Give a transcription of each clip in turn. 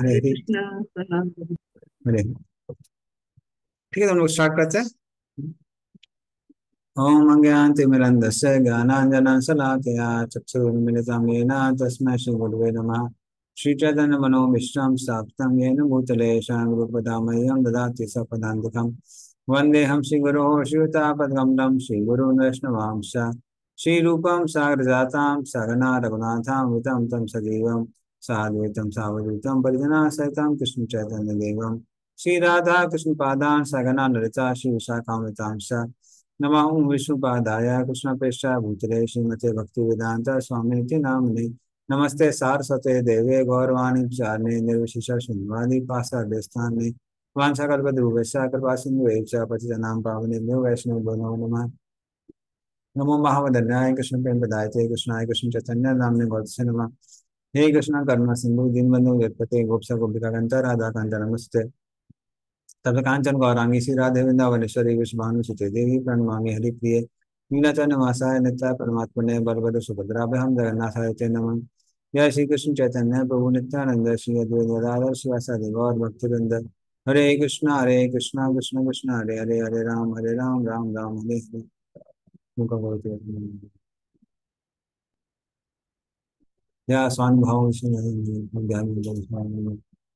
हरे हरे हरे। कृष्णा। प्रणाम प्रणाम। हरे। ठीक है, तो हम लोग स्टार्ट करते हैं। ओम अज्ञानतिमिरन्धस्य ज्ञानाञ्जनशलाकया चक्षुरुन्मिलितं येन तस्मै श्रीगुरुवे नमः। श्रीचैतन्यमनोभीष्टं स्थापितं येन भूतले शान्तिरूपदामह्यं ददाति सपदान्तिकं। वन्देऽहं श्रीगुरोः श्रीयुतापद्गमनं श्रीगुरुं वैष्णवांश्च श्रीरूपं साग्रजातां सगना रघुनाथामृतं तं सजीवं साद्वैतं सावधूतं परिजनासहितं कृष्णचैतन्यदेवं श्रीराधा कृष्णपादान् सगना ललिता श्रीविशाखामृतांश्च नमामि विष्णुपादाय कृष्णप्रेष्ठाय भूतले श्रीमते भक्तिवेदांत स्वामिनिति नामिने। नमस्ते सारस्वते देवे गौरवाणी प्रचारिणे निर्विशेष शून्यवादी पासादेस्थाने वाञ्छाकल्पतरुभ्यश्च कृपा सिन्धुभ्यश्च पतितनां पावनेभ्यो वैष्णवेभ्यो नमो नमः। नमो महावदन्याय कृष्ण प्रेमप्रदायते कृष्णाय कृष्ण चैतन्य नाम्ने गौतस्य नमः। हे कृष्ण करुणा सिंधु दीनबंधु जगत्पते गोपसा गोपिका कांता राधा कांता नमस्ते। तब कांचन गौरांगी श्री राधे वृंदावनेश्वरी विश्वभानुसुते देवी प्रणमामि हरिप्रिये नीलाचरण वासाय नित्याय परमात्मने बलभद्र सुभद्राभ्याम जगन्नाथाय ते नमः। जय श्री कृष्ण चैतन्य प्रभु नित्यानंद श्री अद्वैत गदाधर शिवासादि गौर भक्तवृंद। हरे कृष्णा कृष्ण कृष्ण हरे हरे हरे राम राम राम हरे हरे। मुख करोति या स्वानुभाव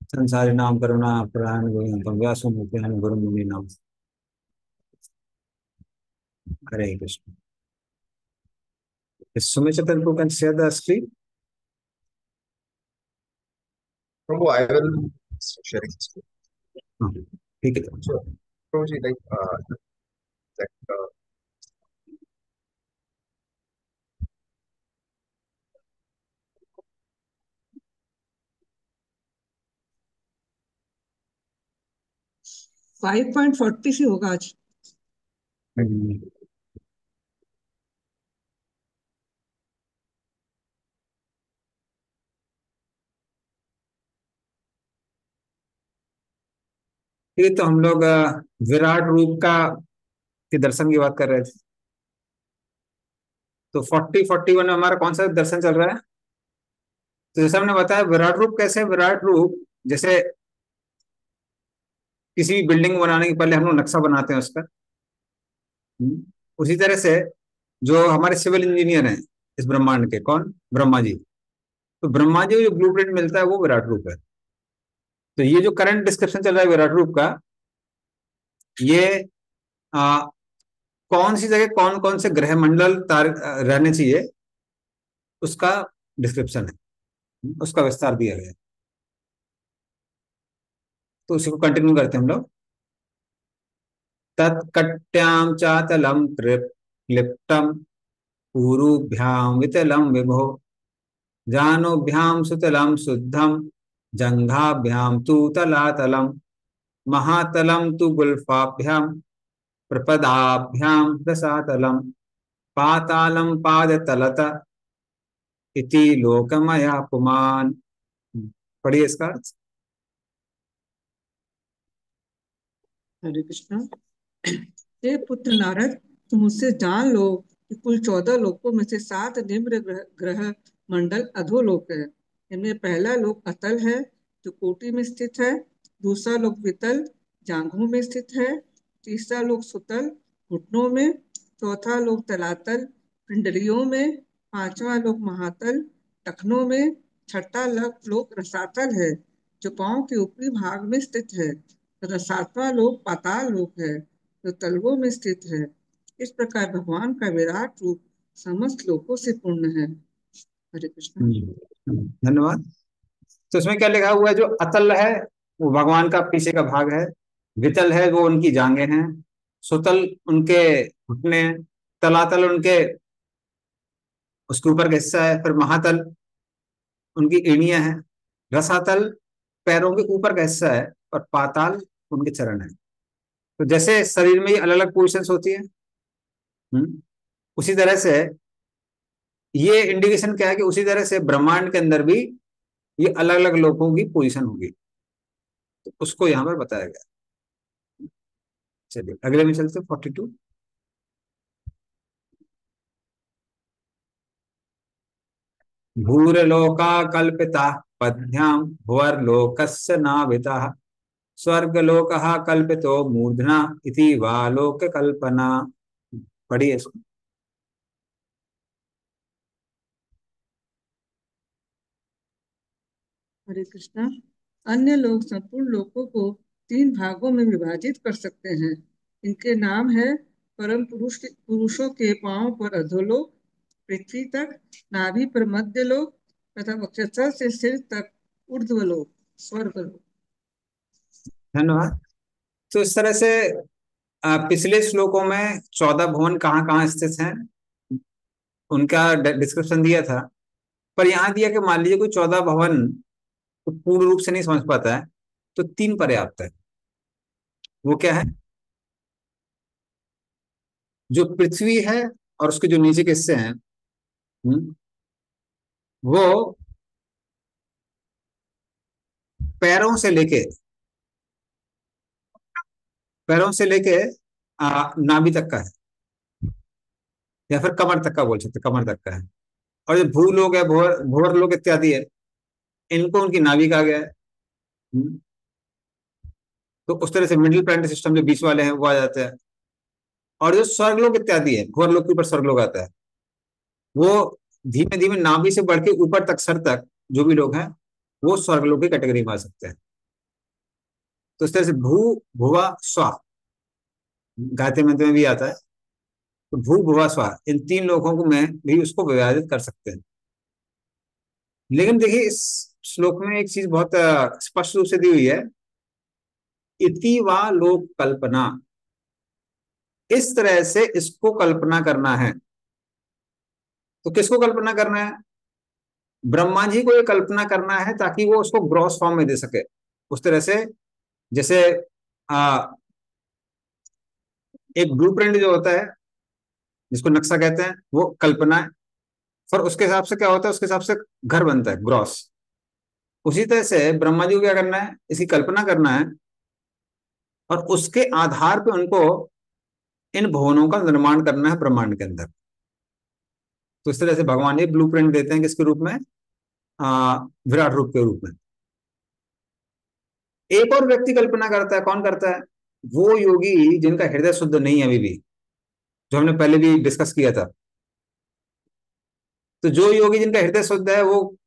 संसारी नाम करुणा प्रयाण व्यासो मुख्यान गुरु मुनि नाम। हरे Krishna. Sumitra, you can share the screen. Prabhu, I will sharing this too. हाँ, ठीक है। So, Prabhuji, like that 5.40 से होगा आज। हम्म, ठीक है, तो हम लोग विराट रूप का के दर्शन की बात कर रहे थे। तो 40-41 में हमारा कौन सा दर्शन चल रहा है? तो जैसे हमने बताया विराट रूप कैसे है? विराट रूप जैसे किसी बिल्डिंग बनाने के पहले हम लोग नक्शा बनाते हैं उसका। उसी तरह से जो हमारे सिविल इंजीनियर हैं इस ब्रह्मांड के, कौन? ब्रह्मा जी। तो ब्रह्मा जी को जो ब्लूप्रिंट मिलता है वो विराट रूप है। तो ये जो करंट डिस्क्रिप्शन चल रहा है विराट रूप का, ये आ, कौन सी जगह कौन कौन से ग्रह मंडल रहने चाहिए उसका डिस्क्रिप्शन है, उसका विस्तार दिया गया है। तो उसी को कंटिन्यू करते हैं हम लोग। तत्कट्याम चातलम क्लिप्तम ऊरुभ्याम वितलम विभो जानुभ्याम सुतलम शुद्धम जंघाभ्याम तु तलातलम महातलम तु गुल्फाभ्याम प्रपदाभ्याम रसातलम पातालम पादतलत इति लोकमया पुमान। पढ़िए इसका अर्थ। हरे कृष्णा। हे पुत्र नारद, तुम मुझसे जान लो कि कुल 14 लोकों में से 7 निम्न ग्रह मंडल अधोलोक है। इनमें पहला लोक अतल है, जो कोटि में स्थित है। दूसरा लोक वितल, जांघों में स्थित है। तीसरा लोक सुतल, घुटनों में। चौथा लोक तलातल, पिंडलियों में। पांचवा लोक महातल, टखनों में। छठा लोक रसातल है, जो पांव के ऊपरी भाग में स्थित है। तथा सातवां लोक पाताल लोक है, जो तलवों में स्थित है। इस प्रकार भगवान का विराट रूप समस्त लोकों से पूर्ण है। हरे कृष्ण। धन्यवाद। तो इसमें क्या लिखा हुआ है? जो अतल है वो भगवान का पीछे का भाग है। वितल है वो उनकी जांघें हैं। सुतल उनके घुटने हैं। तलातल उनके उसके ऊपर का हिस्सा है। फिर महातल उनकी एड़ियां हैं। रसातल पैरों के ऊपर का हिस्सा है। और पाताल उनके चरण है। तो जैसे शरीर में अलग अलग पोजिशंस होती है, उसी तरह से ये इंडिकेशन क्या है कि उसी तरह से ब्रह्मांड के अंदर भी ये अलग अलग लोगों की पोजीशन होगी। तो उसको यहां पर बताया गया। चलिए अगले में चलते 42। भूरलोका कल्पिता पद्भ्यां भुवर्लोकस्य नाभितः स्वर्गलोकः कल्पितो मूर्धना इति वा लोक कल्पना। पढ़िए इसको। हरे कृष्णा। अन्य लोग संपूर्ण लोकों को 3 भागों में विभाजित कर सकते हैं। इनके नाम है परम पुरुषों के पांव पर अधोलोक, पृथ्वी तक, नाभि पर मध्य लोक तथा वक्षस्थल से सिर तक ऊर्ध्वलोक, स्वर्गलोक। धन्यवाद। तो इस तरह से पिछले श्लोकों में 14 भुवन कहाँ कहाँ स्थित हैं उनका डिस्क्रिप्शन दिया था। पर यहाँ दिया कि मान लीजिए कोई 14 भवन तो पूर्ण रूप से नहीं समझ पाता है तो 3 पर्याप्त है। वो क्या है? जो पृथ्वी है और उसके जो नीचे के हिस्से हैं, वो पैरों से लेके नाभि तक का है, या फिर कमर तक का बोल सकते, कमर तक का है। और जो भूलोक है, भूवर लोक इत्यादि है, इनको उनकी नाभि कहा गया है। हम्म, तो उस तरह से मिडिल प्लैनेटरी सिस्टम जो बीच वाले हैं वो आ जाते हैं। और जो स्वर्गलोक इत्यादि है, भूवर्लोक के ऊपर स्वर्गलोक आता है, वो धीमे धीमे नाभि से बढ़ के ऊपर तक, सर तक जो भी लोग हैं वो स्वर्गलोक की कैटेगरी में आ सकते हैं। तो इस तरह से भू भुवा स्वा गायत्री मंत्र में भी आता है। तो भू भुवा स्वा इन 3 लोगों को में भी उसको विभाजित कर सकते हैं। लेकिन देखिए इस श्लोक में एक चीज बहुत स्पष्ट रूप से दी हुई है, इति वा लोक कल्पना। इस तरह से इसको कल्पना करना है। तो किसको कल्पना करना है? ब्रह्मा जी को ये कल्पना करना है ताकि वो उसको ग्रॉस फॉर्म में दे सके। उस तरह से जैसे आ, एक ब्लूप्रिंट जो होता है, जिसको नक्शा कहते हैं, वो कल्पना है। फिर उसके हिसाब से क्या होता है, उसके हिसाब से घर बनता है, ग्रॉस। उसी तरह से ब्रह्मा जी को क्या करना है, इसकी कल्पना करना है और उसके आधार पे उनको इन भवनों का निर्माण करना है ब्रह्मांड के अंदर। तो इस तरह से भगवान ये ब्लूप्रिंट देते हैं किसके रूप में? विराट रूप के रूप में। एक और व्यक्ति कल्पना करता है, कौन करता है? वो योगी जिनका हृदय शुद्ध नहीं है अभी भी, जो हमने पहले भी डिस्कस किया था। तो जो योगी जिनका हृदय शुद्ध है वो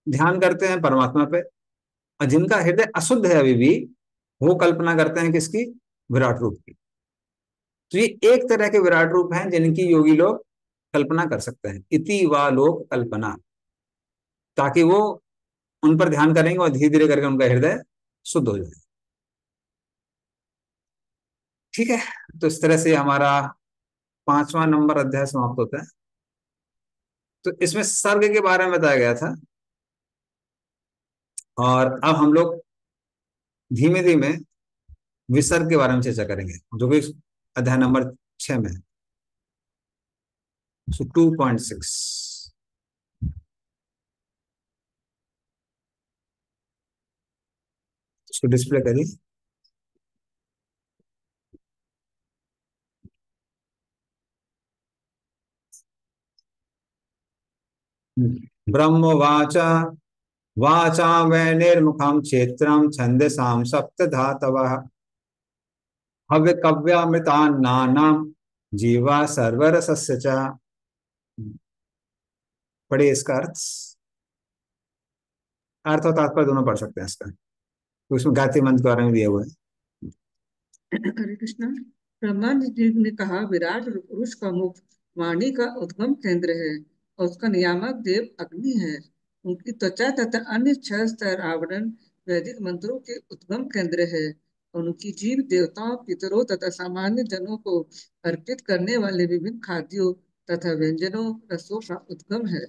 ध्यान करते हैं परमात्मा पे, और जिनका हृदय अशुद्ध है अभी भी, वो कल्पना करते हैं किसकी? विराट रूप की। तो ये एक तरह के विराट रूप हैं जिनकी योगी लोग कल्पना कर सकते हैं, इति वा लोक कल्पना, ताकि वो उन पर ध्यान करेंगे और धीरे धीरे करके उनका हृदय शुद्ध हो जाए। ठीक है। तो इस तरह से हमारा 5वां नंबर अध्याय समाप्त होता है। तो इसमें सर्ग के बारे में बताया गया था, और अब हम लोग धीमे धीमे विसर्ग के बारे में चर्चा करेंगे, जो कि अध्याय नंबर 6 में है। 2.6 उसको डिस्प्ले करिए। ब्रह्मवाच वाचा वै निर्मुखम क्षेत्रम छंदसां सप्त धातवः हव्य कव्यामृतान्नानाम जीवा सर्वरसस्य च। पढ़िए इसका अर्थ। अर्थ और तात्पर्य दोनों पढ़ सकते हैं इसका, तो इसमें गायत्री मंत्र के बारे में दिया हुआ है। हरे कृष्णा। ब्रह्मा जी ने कहा, विराट पुरुष का मुख वाणी का उद्गम केंद्र है और उसका नियामक देव अग्नि है। उनकी त्वचा तथा अन्य 6 स्तर आवरण वैदिक मंत्रों के उद्गम केंद्र है और उनकी जीव देवताओं, पितरों तथा सामान्य जनों को अर्पित करने वाले विभिन्न खाद्यों तथा व्यंजनों, रसों का उद्गम है।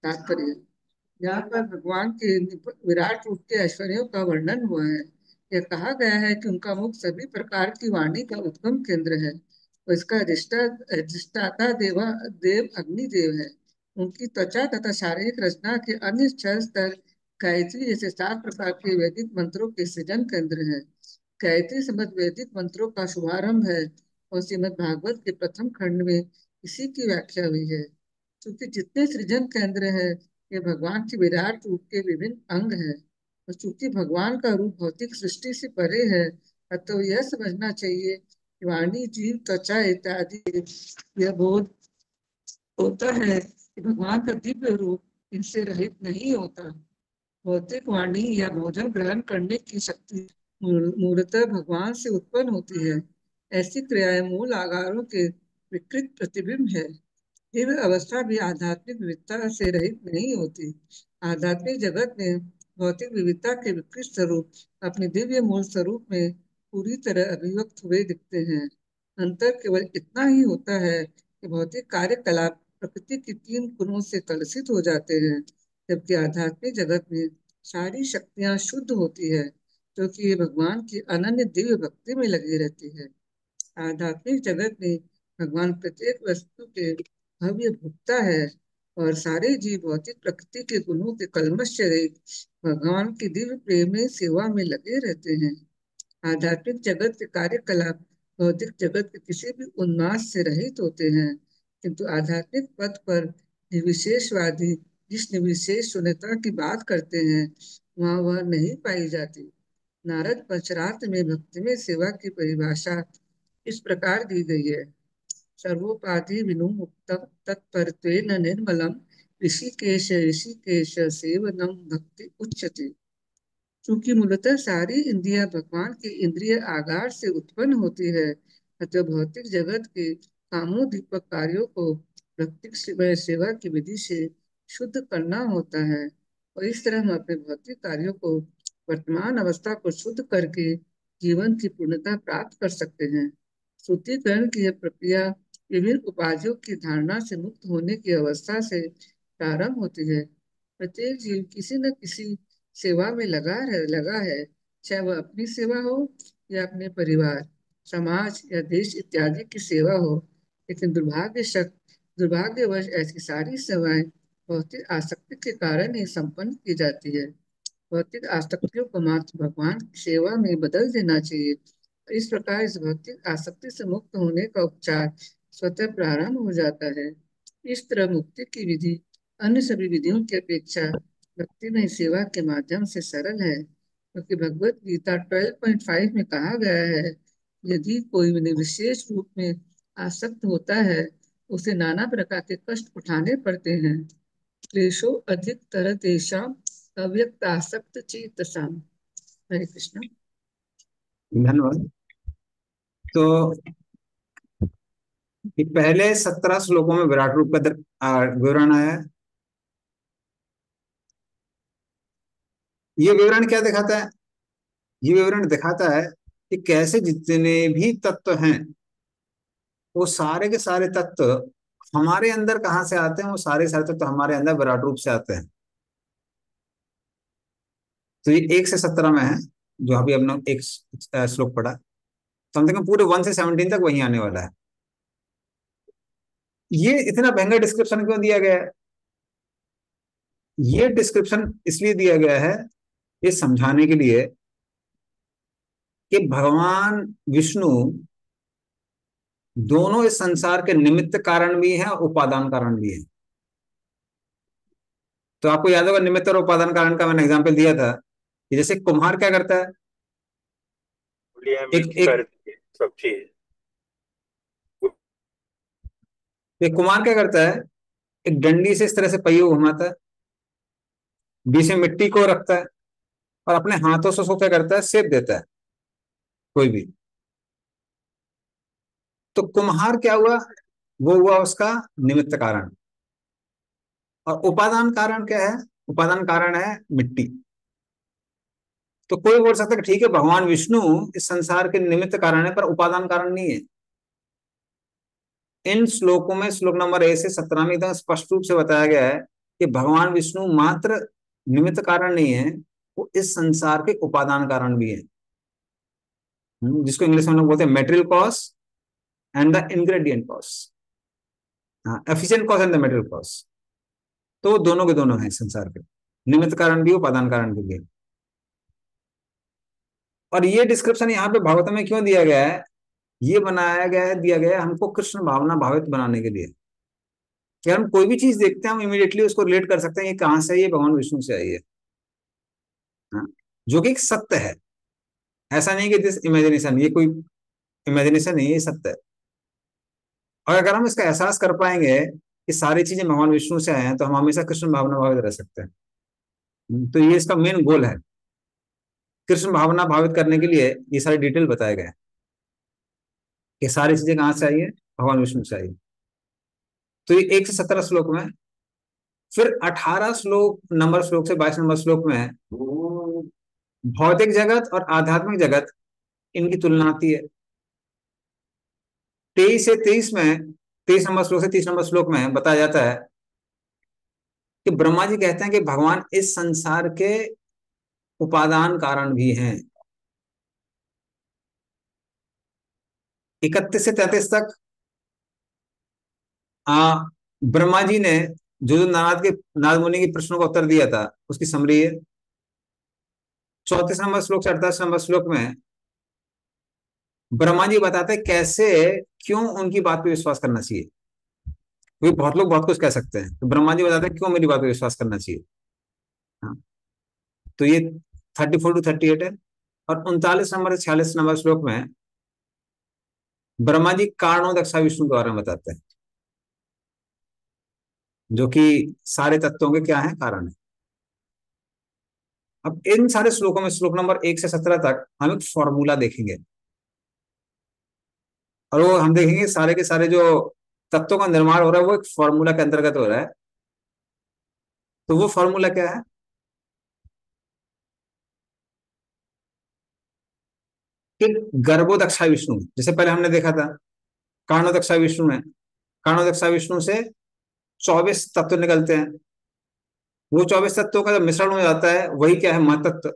तात्पर्य। यहाँ पर भगवान के विराट रूप के ऐश्वर्यों का वर्णन हुआ है। यह कहा गया है कि उनका मुख सभी प्रकार की वाणी का उद्गम केंद्र है और इसका अधिष्ठाता देव अग्निदेव है। उनकी त्वचा तथा शारीरिक रचना के अन्य 6 स्तर गायत्री जैसे 7 प्रकार के वैदिक मंत्रों के सृजन केंद्र है। गायत्री समस्त वैदिक मंत्रों का शुभारंभ है और श्रीमद् भागवत के प्रथम खंड में इसी की व्याख्या हुई है। क्योंकि जितने सृजन केंद्र है ये भगवान के विराट रूप के विभिन्न अंग है। और चूंकि भगवान का रूप भौतिक सृष्टि से परे है, अतः यह समझना चाहिए कि वाणी, जीव, त्वचा इत्यादि यह बोध होता है कि भगवान का दिव्य रूप इनसे रहित नहीं होता। भौतिक वाणी या भोजन ग्रहण करने की शक्ति मूलतः भगवान से उत्पन्न होती है। ऐसी क्रियाएं मूल आकारों के विकृत प्रतिबिंब है। दिव्य अवस्था भी आध्यात्मिक विविधता से रहित नहीं होती। आध्यात्मिक जगत में भौतिक विविधता के विकृत स्वरूप अपने दिव्य मूल स्वरूप में पूरी तरह अभिव्यक्त हुए दिखते हैं। अंतर केवल इतना ही होता है कि भौतिक कार्यकलाप प्रकृति की तीन गुणों से कलुषित हो जाते हैं, जबकि आध्यात्मिक जगत में सारी शक्तियां शुद्ध होती है, क्योंकि ये भगवान की अनन्य दिव्य भक्ति में लगी रहती है। आध्यात्मिक जगत में भगवान प्रत्येक वस्तु के भव्य भोक्ता है और सारे जीव भौतिक प्रकृति के गुणों के कलमश से रहित भगवान की दिव्य प्रेम में सेवा में लगे रहते हैं। आध्यात्मिक जगत के कार्यकलाप भौतिक जगत के किसी भी उन्माद से रहित होते हैं, किंतु आध्यात्मिक पथ पर निर्विशेषवादी जिस निर्विशेष शून्यता की बात करते हैं, वहाँ वह नहीं पाई जाती। नारद पंचरात्र में भक्ति में सेवा की परिभाषा इस प्रकार दी गई है। सर्वोपाधि विनुमुक्तम तत्परत्वेन निर्मलम ऋषिकेश ऋषिकेश सेवनम भक्ति उच्यते। चूंकि मूलतः सारी इंद्रियां भगवान के इंद्रिय आगार से उत्पन्न होती है, अतः भौतिक जगत के कामोदीपक कार्यों को भक्ति सेवा की विधि से शुद्ध करना होता है। और इस तरह हम अपने भौतिक कार्यों को वर्तमान अवस्था को शुद्ध करके जीवन की पूर्णता प्राप्त कर सकते हैं। शुद्धिकरण की यह प्रक्रिया विभिन्न उपाधियों की धारणा से मुक्त होने की अवस्था से प्रारंभ होती है। प्रत्येक जीव किसी न किसी सेवा में लगा है, चाहे वह अपनी सेवा हो या अपने परिवार, समाज या देश इत्यादि की सेवा हो। लेकिन दुर्भाग्यवश ऐसी सारी सेवाएं भौतिक आसक्ति के कारण ही संपन्न की जाती है। भौतिक आसक्तियों को मात्र भगवान की सेवा में बदल देना चाहिए। इस प्रकार इस भौतिक आसक्ति से मुक्त होने का उपचार स्वतः प्रारंभ हो जाता है। इस तरह मुक्ति की विधि अन्य सभी विधियों की अपेक्षा भक्ति में सेवा के माध्यम से सरल है, क्योंकि भगवत गीता 12.5 में कहा गया है, यदि कोई विशेष रूप में आसक्त होता है, उसे नाना प्रकार के कष्ट उठाने पड़ते हैं। क्लेशो अधिक तरह तेषाम अव्यक्त आसक्त चेतसाम। हरे कृष्ण। धन्यवाद। तो पहले 17 श्लोकों में विराट रूप का विवरण आया है। ये विवरण क्या दिखाता है? ये विवरण दिखाता है कि कैसे जितने भी तत्व हैं, वो सारे के सारे तत्व हमारे अंदर कहाँ से आते हैं? वो सारे सारे तत्व हमारे अंदर विराट रूप से आते हैं। तो ये 1 से 17 में है, जो अभी हमने एक श्लोक पढ़ा। तो हम देखें पूरे 1 से 17 तक वही आने वाला है। ये इतना महंगा डिस्क्रिप्शन क्यों दिया गया है? ये डिस्क्रिप्शन इसलिए दिया गया है, ये समझाने के लिए कि भगवान विष्णु दोनों इस संसार के निमित्त कारण भी हैं और उपादान कारण भी हैं। तो आपको याद होगा, निमित्त और उपादान कारण का मैंने एग्जांपल दिया था कि जैसे कुम्हार क्या करता है, सब चीज एक कुम्हार क्या करता है, एक डंडी से इस तरह से पहिए को घुमाता है, बीच में मिट्टी को रखता है और अपने हाथों से उसको क्या करता है, सेक देता है कोई भी। तो कुम्हार क्या हुआ? वो हुआ उसका निमित्त कारण। और उपादान कारण क्या है? उपादान कारण है मिट्टी। तो कोई बोल सकता है कि ठीक है, भगवान विष्णु इस संसार के निमित्त कारण है, पर उपादान कारण नहीं है। इन श्लोकों में श्लोक नंबर 1 से 17 में एकदम स्पष्ट रूप से बताया गया है कि भगवान विष्णु मात्र निमित्त कारण नहीं है, वो इस संसार के उपादान कारण भी है, जिसको इंग्लिश में लोग बोलते हैं material cause and the ingredient cause. हाँ, efficient cause and the material cause. तो वो दोनों के दोनों हैं संसार के, निमित्त कारण भी, उपादान कारण भी है। और ये डिस्क्रिप्शन यहाँ पे भागवत में क्यों दिया गया है? ये बनाया गया है, दिया गया है हमको कृष्ण भावना भावित बनाने के लिए। कि हम कोई भी चीज देखते हैं हम इमीडिएटली उसको रिलेट कर सकते हैं ये कहाँ से आई है, भगवान विष्णु से आई है। हाँ? जो कि एक सत्य है, ऐसा नहीं कि दिस इमेजिनेशन, ये कोई इमेजिनेशन नहीं है, ये सत्य है। और अगर हम इसका एहसास कर पाएंगे कि सारी चीजें भगवान विष्णु से आए हैं तो हम हमेशा कृष्ण भावना भावित रह सकते हैं। तो ये इसका मेन गोल है, कृष्ण भावना भावित करने के लिए ये सारी डिटेल बताए गए हैं कि सारी चीजें कहाँ से आई है, भगवान विष्णु से आई है। तो ये 1 से 17 श्लोक में, फिर 18 श्लोक नंबर श्लोक से 22 नंबर श्लोक में भौतिक जगत और आध्यात्मिक जगत इनकी तुलना आती है। 23 से 30 में, 23 नंबर श्लोक से 30 नंबर श्लोक में बताया जाता है कि ब्रह्मा जी कहते हैं कि भगवान इस संसार के उपादान कारण भी हैं। 31 से 33 तक ब्रह्मा जी ने जो नारद मुनि के प्रश्नों का उत्तर दिया था उसकी समरी है। 34 नंबर श्लोक से 38 नंबर श्लोक में ब्रह्मा जी बताते हैं कैसे, क्यों उनकी बात पे विश्वास करना चाहिए। क्योंकि बहुत लोग बहुत कुछ कह सकते हैं, तो ब्रह्मा जी बताते हैं क्यों मेरी बात पे विश्वास करना चाहिए। हाँ, तो ये 34 to 38 है। और 39 नंबर से 46 नंबर श्लोक में ब्रह्मा जी कारणोदक्षा विष्णु के बारे में बताते हैं, जो कि सारे तत्वों के क्या है, कारण है। अब इन सारे श्लोकों में श्लोक नंबर 1 से 17 तक हम एक फॉर्मूला देखेंगे, और वो हम देखेंगे सारे के सारे जो तत्वों का निर्माण हो रहा है वो एक फॉर्मूला के अंतर्गत हो रहा है। तो वो फॉर्मूला क्या है कि गर्भोदक्षा विष्णु, जैसे पहले हमने देखा था कारणोदक्षा विष्णु में, कारणोदक्षा विष्णु से 24 तत्व निकलते हैं। वो 24 तत्वों का जब मिश्रण हो जाता है वही क्या है, महातत्व।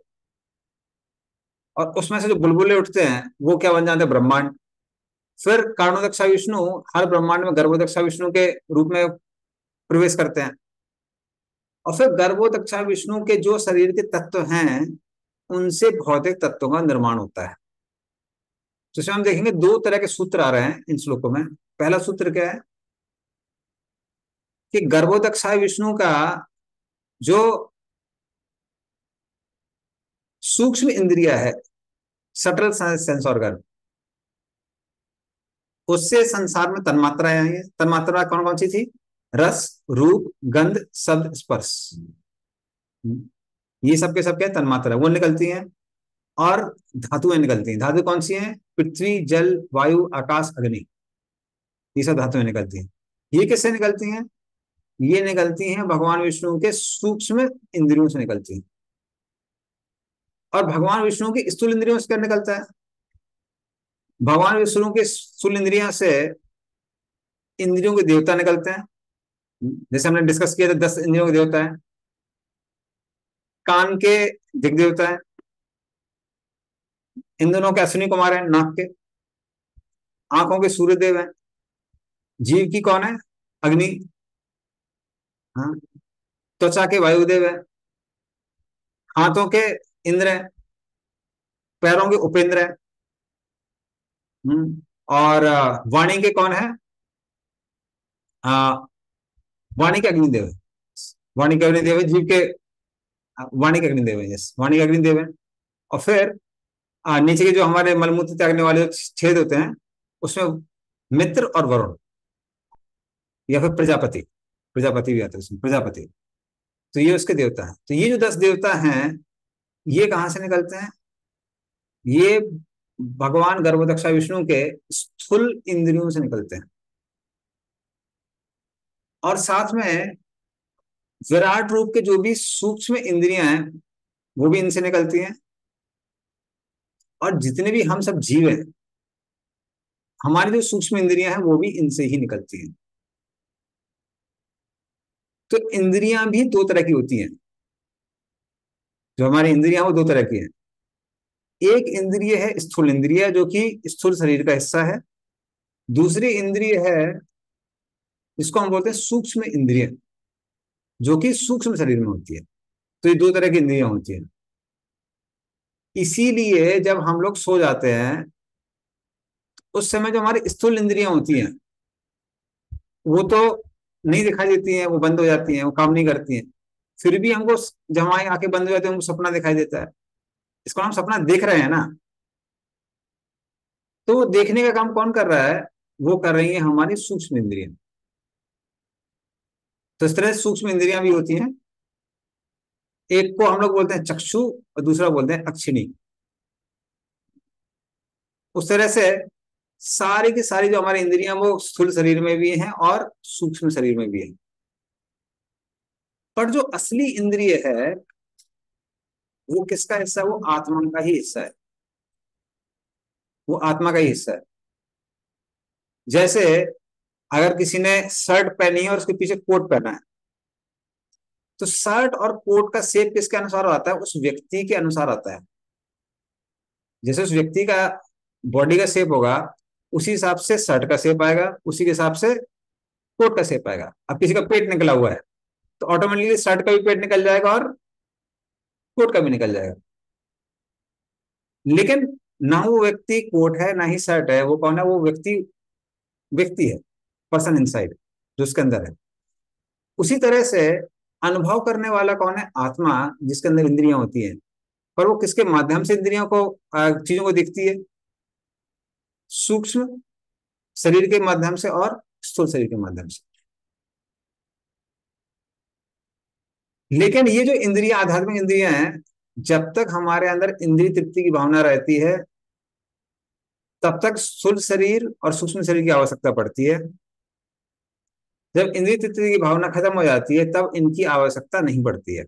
और उसमें से जो बुलबुले उठते हैं वो क्या बन जाते हैं, ब्रह्मांड। फिर कारणोदक्षा विष्णु हर ब्रह्मांड में गर्भोदक्षा विष्णु के रूप में प्रवेश करते हैं। और फिर गर्भोदक्षा विष्णु के जो शरीर के तत्व हैं उनसे भौतिक तत्वों का निर्माण होता है। तो इसमें हम देखेंगे 2 तरह के सूत्र आ रहे हैं इन श्लोकों में। पहला सूत्र क्या है कि गर्भोदक्षा विष्णु का जो सूक्ष्म इंद्रिया है, सटल सेंस ऑर्गन, उससे संसार में तन्मात्राएं आई है। तन्मात्रा कौन कौन सी थी, रस, रूप, गंध, शब्द, स्पर्श। ये सब के सब क्या तन्मात्रा वो निकलती हैं। और धातुएं निकलती हैं। धातु कौन सी हैं, पृथ्वी, जल, वायु, आकाश, अग्नि, ये सब धातुएं निकलती हैं। ये किससे निकलती हैं, ये निकलती हैं भगवान विष्णु के सूक्ष्म इंद्रियों से निकलती हैं। और भगवान विष्णु की स्थूल इंद्रियों से क्या निकलता है, भगवान विष्णु के स्थूल इंद्रियों से इंद्रियों के देवता निकलते हैं। जैसे हमने डिस्कस किया था 10 इंद्रियों के देवता है। कान के दिग देवता है, इन दोनों के अश्विनी कुमार है, नाक के। आंखों के सूर्य देव है। जीव की कौन है, अग्नि। हाँ, त्वचा के वायुदेव है। हाथों के इंद्र है, पैरों के उपेंद्र है। और वाणी के कौन है, वाणी के अग्निदेव है। वाणी के अग्निदेव है, जीव के वाणी के अग्निदेव है। यस, वाणी के अग्निदेव है। और फिर नीचे के जो हमारे मलमूत्र त्यागने वाले छेद होते हैं उसमें मित्र और वरुण, या फिर प्रजापति, प्रजापति भी आता है उसमें, प्रजापति। तो ये उसके देवता हैं। तो ये जो 10 देवता हैं ये कहाँ से निकलते हैं, ये भगवान गर्भोदक्षा विष्णु के स्थूल इंद्रियों से निकलते हैं। और साथ में विराट रूप के जो भी सूक्ष्म इंद्रियां हैं वो भी इनसे निकलती हैं। और जितने भी हम सब जीव हैं, हमारी जो सूक्ष्म इंद्रियां हैं वो भी इनसे ही निकलती हैं। तो इंद्रियां भी 2 तरह की होती हैं। जो हमारी इंद्रियां वो 2 तरह की हैं। एक इंद्रिय है स्थूल इंद्रिय, जो कि स्थूल शरीर का हिस्सा है। दूसरी इंद्रिय है इसको हम बोलते हैं सूक्ष्म इंद्रिय, जो कि सूक्ष्म शरीर में होती है। तो ये 2 तरह की इंद्रियां होती हैं। इसीलिए जब हम लोग सो जाते हैं उस समय जो हमारी स्थूल इंद्रियां होती हैं वो तो नहीं दिखाई देती हैं, वो बंद हो जाती हैं, वो काम नहीं करती हैं, फिर भी हमको जब हमारी आंखें बंद हो जाती है हमको सपना दिखाई देता है। इसको हम सपना देख रहे हैं ना। तो वो देखने का काम कौन कर रहा है? वो कर रही है हमारी सूक्ष्म इंद्रियां। तो इस तरह से सूक्ष्म इंद्रियां भी होती हैं। एक को हम लोग बोलते हैं चक्षु और दूसरा बोलते हैं अक्षिणी। उस तरह से सारी की सारी जो हमारी इंद्रियां वो स्थूल शरीर में भी हैं और सूक्ष्म शरीर में भी है। पर जो असली इंद्रिय है वो किसका हिस्सा है? वो आत्मा का ही हिस्सा है। वो आत्मा का ही हिस्सा है। जैसे अगर किसी ने शर्ट पहनी है और उसके पीछे कोट पहना है, तो शर्ट और कोट का शेप किसके अनुसार आता है? उस व्यक्ति के अनुसार आता है। जैसे उस व्यक्ति का बॉडी का शेप होगा उसी हिसाब से शर्ट का शेप आएगा, उसी के हिसाब से कोट का शेप आएगा। अब किसी का पेट निकला हुआ है तो ऑटोमेटिकली शर्ट का भी पेट निकल जाएगा और कोट का भी निकल जाएगा। लेकिन ना वो व्यक्ति कोट है ना ही शर्ट है, वो कौन है? वो व्यक्ति व्यक्ति है, पर्सन इनसाइड, जो उसके अंदर है। उसी तरह से अनुभव करने वाला कौन है? आत्मा, जिसके अंदर इंद्रियां होती हैं। पर वो किसके माध्यम से इंद्रियों को चीजों को दिखती है? सूक्ष्म शरीर के माध्यम से और स्थूल शरीर के माध्यम से। लेकिन ये जो इंद्रियां, आध्यात्मिक इंद्रियां हैं, जब तक हमारे अंदर इंद्रिय तृप्ति की भावना रहती है तब तक स्थूल शरीर और सूक्ष्म शरीर की आवश्यकता पड़ती है। जब इंद्रिय तृप्ति की भावना खत्म हो जाती है तब इनकी आवश्यकता नहीं पड़ती है।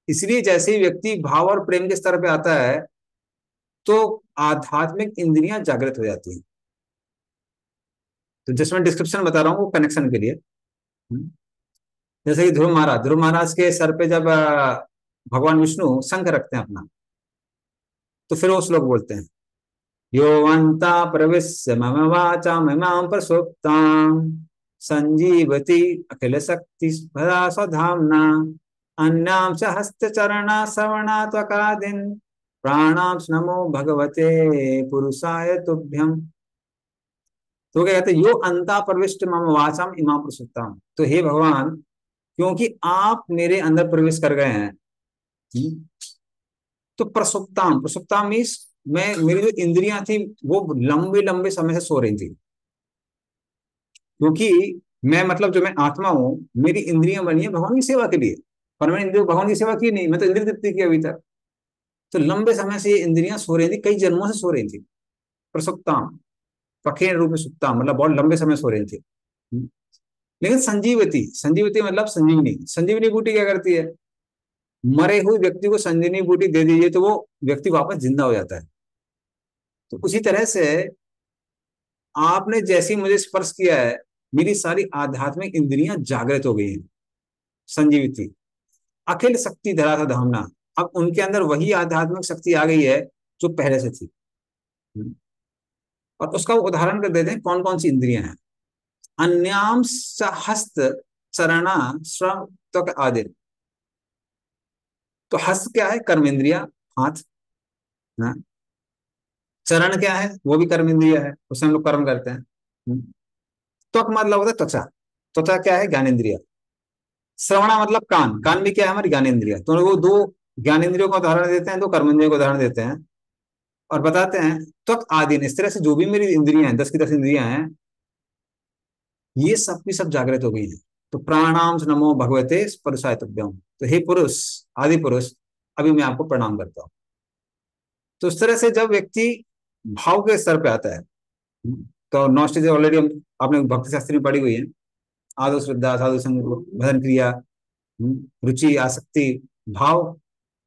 इसलिए जैसे ही व्यक्ति भाव और प्रेम के स्तर पे आता है तो आध्यात्मिक इंद्रियां जागृत हो जाती हैं। तो जैसे मैं डिस्क्रिप्शन बता रहा हूँ वो कनेक्शन के लिए। जैसे कि ध्रुव महाराज के सर पे जब भगवान विष्णु शंख रखते हैं अपना, तो फिर वो श्लोक बोलते हैं, यो वंता प्रविश्य मम वाचा ममां प्रसुप्तां संजीवति अखिल शक्ति स्वधाम्ना अन्यां च हस्तचरणा श्रवणा त्वकादीन् प्राणां नमो भगवते पुरुषाय तुभ्यम। तो क्या कहते हैं? यो अंता प्रविष्ट मम वाचाम इमां प्रसुप्तां। तो हे भगवान, क्योंकि आप मेरे अंदर प्रवेश कर गए हैं, तो प्रसुप्ताम, प्रसुप्ताम मीन्स मैं, मेरी जो इंद्रियां थी वो लंबे लंबे समय से सो रही थी। क्योंकि मैं, मतलब जो मैं आत्मा हूं, मेरी इंद्रियां बनी है भगवान की सेवा के लिए, पर मैंने इंद्रियों भगवान की सेवा की नहीं, मैं तो इंद्रिय तृप्ति की अभी तक। तो लंबे समय से ये इंद्रियां सो रही थी, कई जन्मों से सो रही थी। प्रसुप्ताम, पखेर रूप में सुप्ताम, मतलब बहुत लंबे समय सो रही थी। लेकिन संजीवती, संजीवती मतलब संजीवनी। संजीवनी बूटी क्या करती है? मरे हुए व्यक्ति को संजीवनी बूटी दे दीजिए तो वो व्यक्ति वापस जिंदा हो जाता है। तो उसी तरह से आपने जैसे ही मुझे स्पर्श किया है, मेरी सारी आध्यात्मिक इंद्रियां जागृत हो गई हैं, संजीवित थी। अखिल शक्ति धरा था धामना, अब उनके अंदर वही आध्यात्मिक शक्ति आ गई है जो पहले से थी। और उसका उदाहरण कर देते हैं कौन कौन सी इंद्रियां हैं। अन्याम हस्त चरणा श्रव त्वक आदि। तो हस्त क्या है? कर्म इंद्रिया, हाथ ना। चरण क्या है? वो भी कर्म इंद्रिया है, उससे हम लोग कर्म करते हैं। त्वक मतलब होता है त्वचा। त्वचा क्या है? ज्ञानेन्द्रिय। श्रवणा मतलब कान, कान भी क्या है? हमारी ज्ञानेन्द्रिय। तो वो दो ज्ञानेन्द्रियों का उदाहरण देते हैं, दो कर्मेंद्रियों का उदाहरण देते हैं और बताते हैं त्वक आदि। इस तरह से जो भी मेरी इंद्रियां हैं, 10 की 10 इंद्रियां हैं, ये सब की सब जागृत हो गई है। तो प्राणाम नमो भगवते पुरुषाय तुभ्यम। तो हे पुरुष, आदि पुरुष, अभी मैं आपको प्रणाम करता हूं। तो इस तरह से जब व्यक्ति भाव के स्तर पे आता है, तो नौ स्टेज ऑलरेडी हम, आपने भक्ति शास्त्री में पढ़ी हुई है। आदो श्रद्धा, साधु संग, भजन क्रिया, रुचि, आसक्ति, भाव।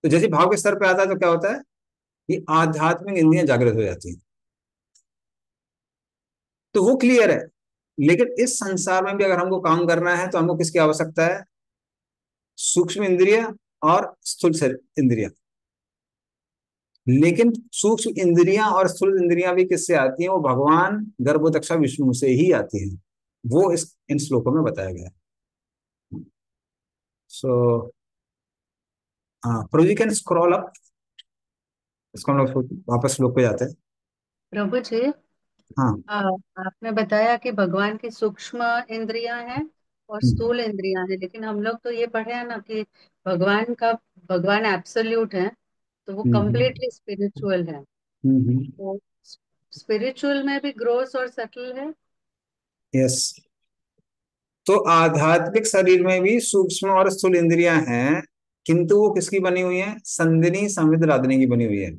तो जैसे भाव के स्तर पे आता है तो क्या होता है कि आध्यात्मिक इंद्रियां जागृत हो जाती हैं। तो वो क्लियर है। लेकिन इस संसार में भी अगर हमको काम करना है तो हमको किसकी आवश्यकता है? सूक्ष्म इंद्रिय और स्थूल इंद्रिय। लेकिन सूक्ष्म इंद्रियां और स्थूल इंद्रियां भी किससे आती हैं? वो भगवान गर्भोदक्षा विष्णु से ही आती हैं। वो इस इन श्लोकों में बताया गया है। सो प्रभु जी कैन स्क्रॉल अप। इसको हम लोग वापस श्लोक पे जाते हैं। प्रभु जी, हाँ। आपने बताया कि भगवान की सूक्ष्म इंद्रियां हैं और हम्म स्थूल इंद्रियां हैं, लेकिन हम लोग तो ये पढ़े हैं ना कि भगवान का भगवान एब्सोल्यूट है, तो वो हम्म कंप्लीटली स्पिरिचुअल है। हम्म। तो स्पिरिचुअल में भी ग्रोस और सटल है। यस। तो आध्यात्मिक शरीर में भी सूक्ष्म और स्थूल इंद्रियां हैं, किंतु वो किसकी बनी हुई है? संदिनी संविद राधनी की बनी हुई है।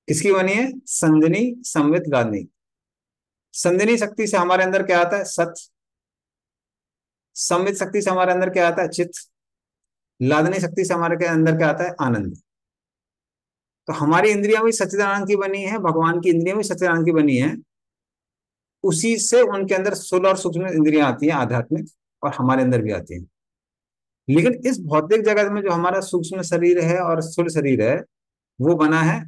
किसकी बनी है? संदिनी संविद राधनी। संदिनी शक्ति से हमारे अंदर क्या आता है? सत। संविद शक्ति से हमारे अंदर क्या आता है? चित्त। लादनी शक्ति से हमारे के अंदर क्या आता है? आनंद। तो हमारी इंद्रियां भी सच्चिदानंद की बनी है, भगवान की इंद्रियां भी सच्चिदानंद की बनी है। उसी से उनके अंदर स्थूल और सूक्ष्म इंद्रियां आती हैं, आध्यात्मिक, और हमारे अंदर भी आती हैं। लेकिन इस भौतिक जगत में जो हमारा सूक्ष्म शरीर है और स्थूल शरीर है, वो बना है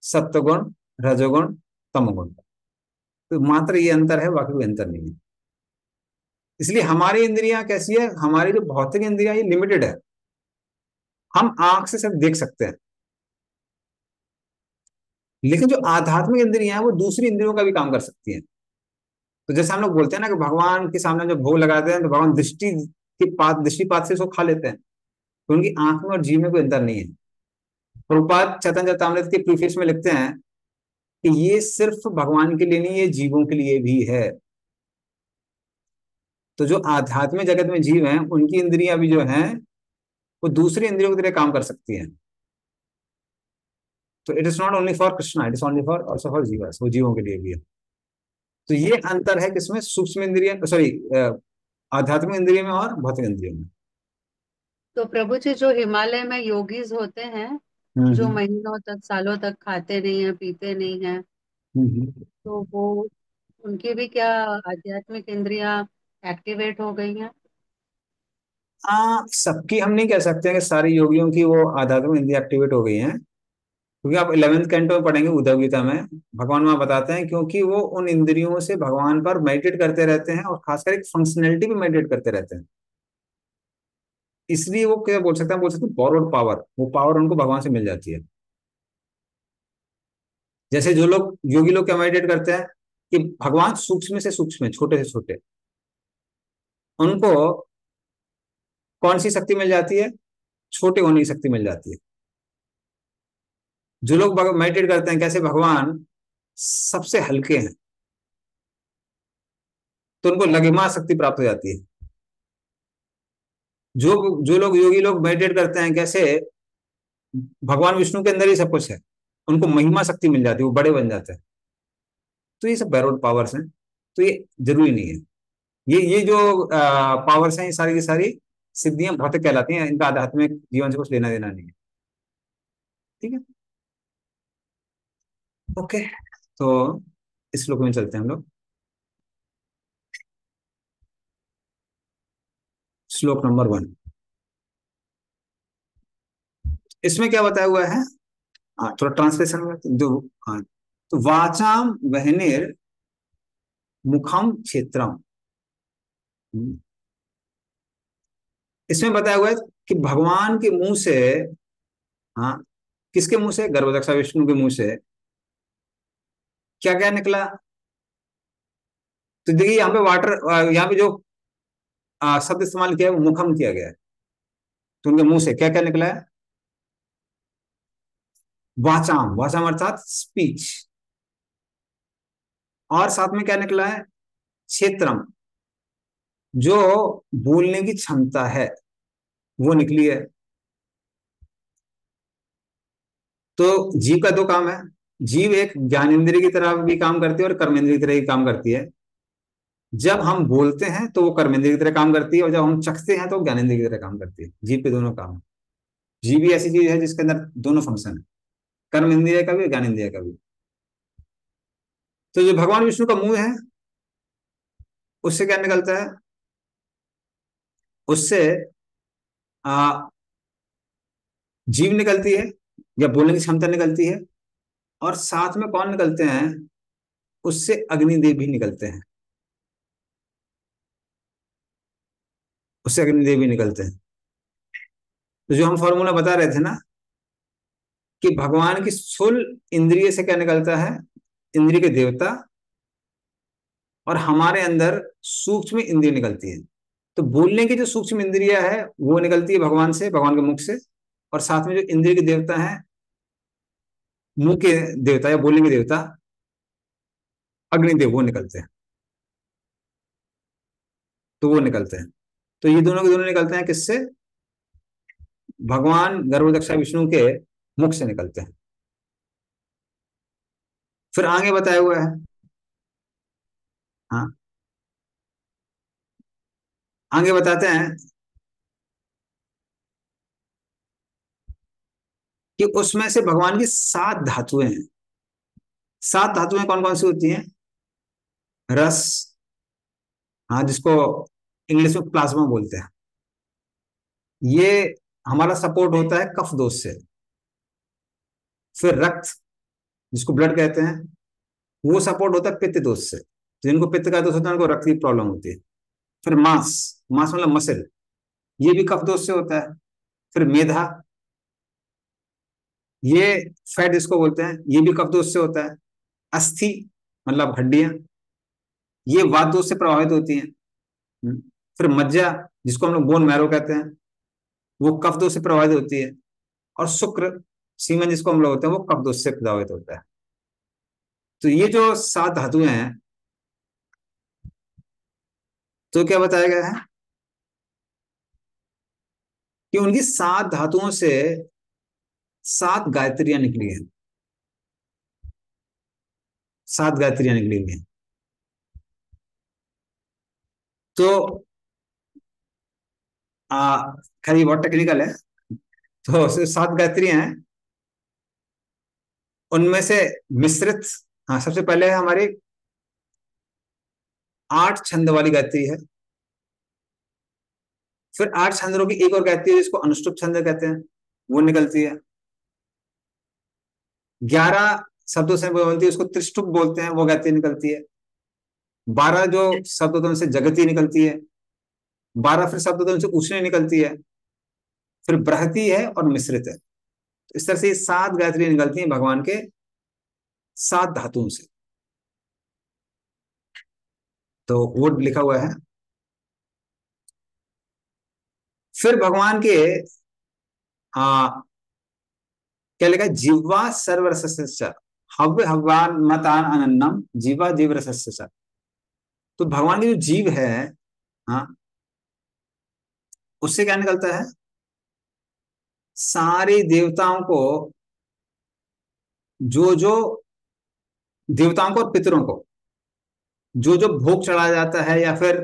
सत्वगुण, रजोगुण, तमोगुण। तो मात्र ये अंतर है, बाकी कोई अंतर नहीं है। इसलिए हमारी इंद्रियां कैसी है? हमारी जो भौतिक इंद्रियां ये लिमिटेड है, हम आंख से सिर्फ देख सकते हैं। लेकिन जो आध्यात्मिक इंद्रियां हैं वो दूसरी इंद्रियों का भी काम कर सकती हैं। तो जैसे हम लोग बोलते हैं ना कि भगवान के सामने जो भोग लगाते हैं तो भगवान दृष्टिपात से उसको खा लेते हैं, तो उनकी आंख में और जीव में कोई अंतर नहीं है। प्रभुपाद चैतन्य चरितामृत के प्रीफेस में लिखते हैं कि ये सिर्फ भगवान के लिए नहीं, ये जीवों के लिए भी है। तो जो आध्यात्मिक जगत में जीव हैं उनकी इंद्रियां भी जो हैं वो दूसरी इंद्रियों की तरह काम कर सकती हैं। तो it is not only for Krishna, it is only for also for jivas, वो जीवों के लिए भी है। तो ये अंतर है किसमें? सूक्ष्म इंद्रिय, सॉरी, आध्यात्मिक इंद्रिय में और भौतिक इंद्रियों में। तो प्रभु जी, जो हिमालय में योगीज होते हैं, जो हम्म महीनों तक सालों तक खाते नहीं है पीते नहीं है, हम्म। तो वो उनकी भी क्या आध्यात्मिक इंद्रियां एक्टिवेट हो गई हैं? सबकी हम नहीं कह सकते कि सारी योगियों की वो आध्यात्मिक इंद्रियां एक्टिवेट हो गई हैं, क्योंकि आप 11th कैंटो में पढ़ेंगे उद्धव गीता में, भगवान वहां बताते हैं क्योंकि वो उन इंद्रियों से भगवान पर मेडिटेट करते रहते हैं और खासकर एक फंक्शनैलिटी भी मेडिटेट करते रहते हैं। इसलिए वो क्या बोल सकते हैं बोरोड पावर, वो पावर उनको भगवान से मिल जाती है। जैसे जो लोग योगी लोग क्या मेडिटेट करते हैं कि भगवान सूक्ष्म से सूक्ष्म, छोटे से छोटे, उनको कौन सी शक्ति मिल जाती है? छोटे होने की शक्ति मिल जाती है। जो लोग मेडिटेट करते हैं कैसे भगवान सबसे हल्के हैं, तो उनको लघिमा शक्ति प्राप्त हो जाती है। जो जो लोग योगी लोग मेडिटेट करते हैं कैसे भगवान विष्णु के अंदर ही सब कुछ है, उनको महिमा शक्ति मिल जाती है, वो बड़े बन जाते हैं। तो ये सब बैरोड पावर्स हैं। तो ये जरूरी नहीं है। ये जो पावर्स हैं, ये सारी की सारी सिद्धियां भौतिक कहलाती हैं, इनका आध्यात्मिक जीवन से कुछ लेना देना नहीं है। ठीक है, ओके। तो इस श्लोक में चलते हैं हम लोग। श्लोक नंबर 1, इसमें क्या बताया हुआ है? हाँ, थोड़ा ट्रांसलेशन में जो, हाँ, तो वाचाम वहनेर मुखम क्षेत्रम। इसमें बताया हुआ है कि भगवान के मुंह से, हाँ, किसके मुंह से? गर्भदक्षा विष्णु के मुंह से क्या क्या निकला? तो देखिए यहाँ पे वाटर, यहाँ पे जो शब्द इस्तेमाल किया है वो मुखम किया गया है। तो उनके मुंह से क्या क्या निकला है? वाचाम, वाचाम अर्थात स्पीच। और साथ में क्या निकला है? क्षेत्रम, जो बोलने की क्षमता है वो निकली है। तो जीव का दो काम है। जीव एक ज्ञानेंद्रिय की तरह भी काम करती है और कर्मेंद्रिय की तरह ही काम करती है। जब हम बोलते हैं तो वो कर्मेंद्रिय की तरह काम करती है, और जब हम चखते हैं तो वो ज्ञानेंद्रिय की तरह काम करती है। जीव के दोनों काम है। जीव भी ऐसी चीज है जिसके अंदर दोनों फंक्शन है, कर्म इंद्रिय का भी और ज्ञान इंद्रिय का भी। तो जो भगवान विष्णु का मुंह है उससे क्या निकलता है? उससे आ, जीव निकलती है या बोलने की क्षमता निकलती है, और साथ में कौन निकलते हैं? उससे अग्निदेव भी निकलते हैं। उससे अग्निदेव भी निकलते हैं। तो जो हम फॉर्मूला बता रहे थे ना कि भगवान की स्थूल इंद्रिय से क्या निकलता है, इंद्रिय के देवता, और हमारे अंदर सूक्ष्म इंद्रिय निकलती है। तो बोलने की जो सूक्ष्म इंद्रिया है वो निकलती है भगवान से, भगवान के मुख से, और साथ में जो इंद्रिय के देवता है, मुंह के देवता या बोलने के देवता अग्निदेव, वो निकलते हैं। तो वो निकलते हैं, तो ये दोनों के दोनों निकलते हैं किससे, भगवान गर्भदक्षा विष्णु के मुख से निकलते हैं। फिर आगे बताया हुआ है, हाँ आगे बताते हैं कि उसमें से भगवान की 7 धातुएं हैं। 7 धातुएं कौन कौन सी होती हैं, रस, हाँ जिसको इंग्लिश में प्लाज्मा बोलते हैं, ये हमारा सपोर्ट होता है कफ दोष से। फिर रक्त, जिसको ब्लड कहते हैं, वो सपोर्ट होता है पित्त दोष से। तो जिनको पित्त का दोष होता है उनको रक्त की प्रॉब्लम होती है। फिर मांस, मांस मतलब मसल, ये भी कफ दोष से होता है। फिर मेधा, ये फैट जिसको बोलते हैं, ये भी कफ दोष से होता है। अस्थि मतलब हड्डियां, ये वात दोष से प्रभावित होती हैं। फिर मज्जा, जिसको हम लोग बोन मैरो कहते हैं, वो कफ दोष से प्रभावित होती है। और शुक्र, सीमन जिसको हम लोग होते हैं, वो कफ दोष से प्रभावित होता है। तो ये जो 7 धातुएं हैं, तो क्या बताया गया है कि उनकी 7 धातुओं से 7 गायत्रियां निकली हैं। 7 गायत्रियां निकली हुई हैं। तो खैर ये बहुत टेक्निकल है। तो 7 गायत्रियां हैं, उनमें से मिश्रित, हाँ सबसे पहले है हमारी 8 छंद वाली गायत्री है। फिर 8 छंदों की एक और गायत्री है जिसको अनुष्टुप छंद कहते हैं, वो निकलती है। 11 शब्दों से बनती है, उसको त्रिष्टुप बोलते हैं, वो गायत्री निकलती है। 12 जो शब्द होते हैं उनसे जगती निकलती है। 12 फिर शब्द होते हैं उनसे उष्णी निकलती है। फिर बृहति है और मिश्रित है। तो इस तरह से 7 गायत्री निकलती हैं भगवान के 7 धातुओं से। तो वो लिखा हुआ है। फिर भगवान के क्या लिखा है, जीवा सर्वरसस्य हव्य हव्यान मतान अनन्नम जीवा जीव रसस्य। तो भगवान की जो जीव है, हाँ, उससे क्या निकलता है, सारे देवताओं को, जो जो देवताओं को और पितरों को जो जो भोग चढ़ाया जाता है, या फिर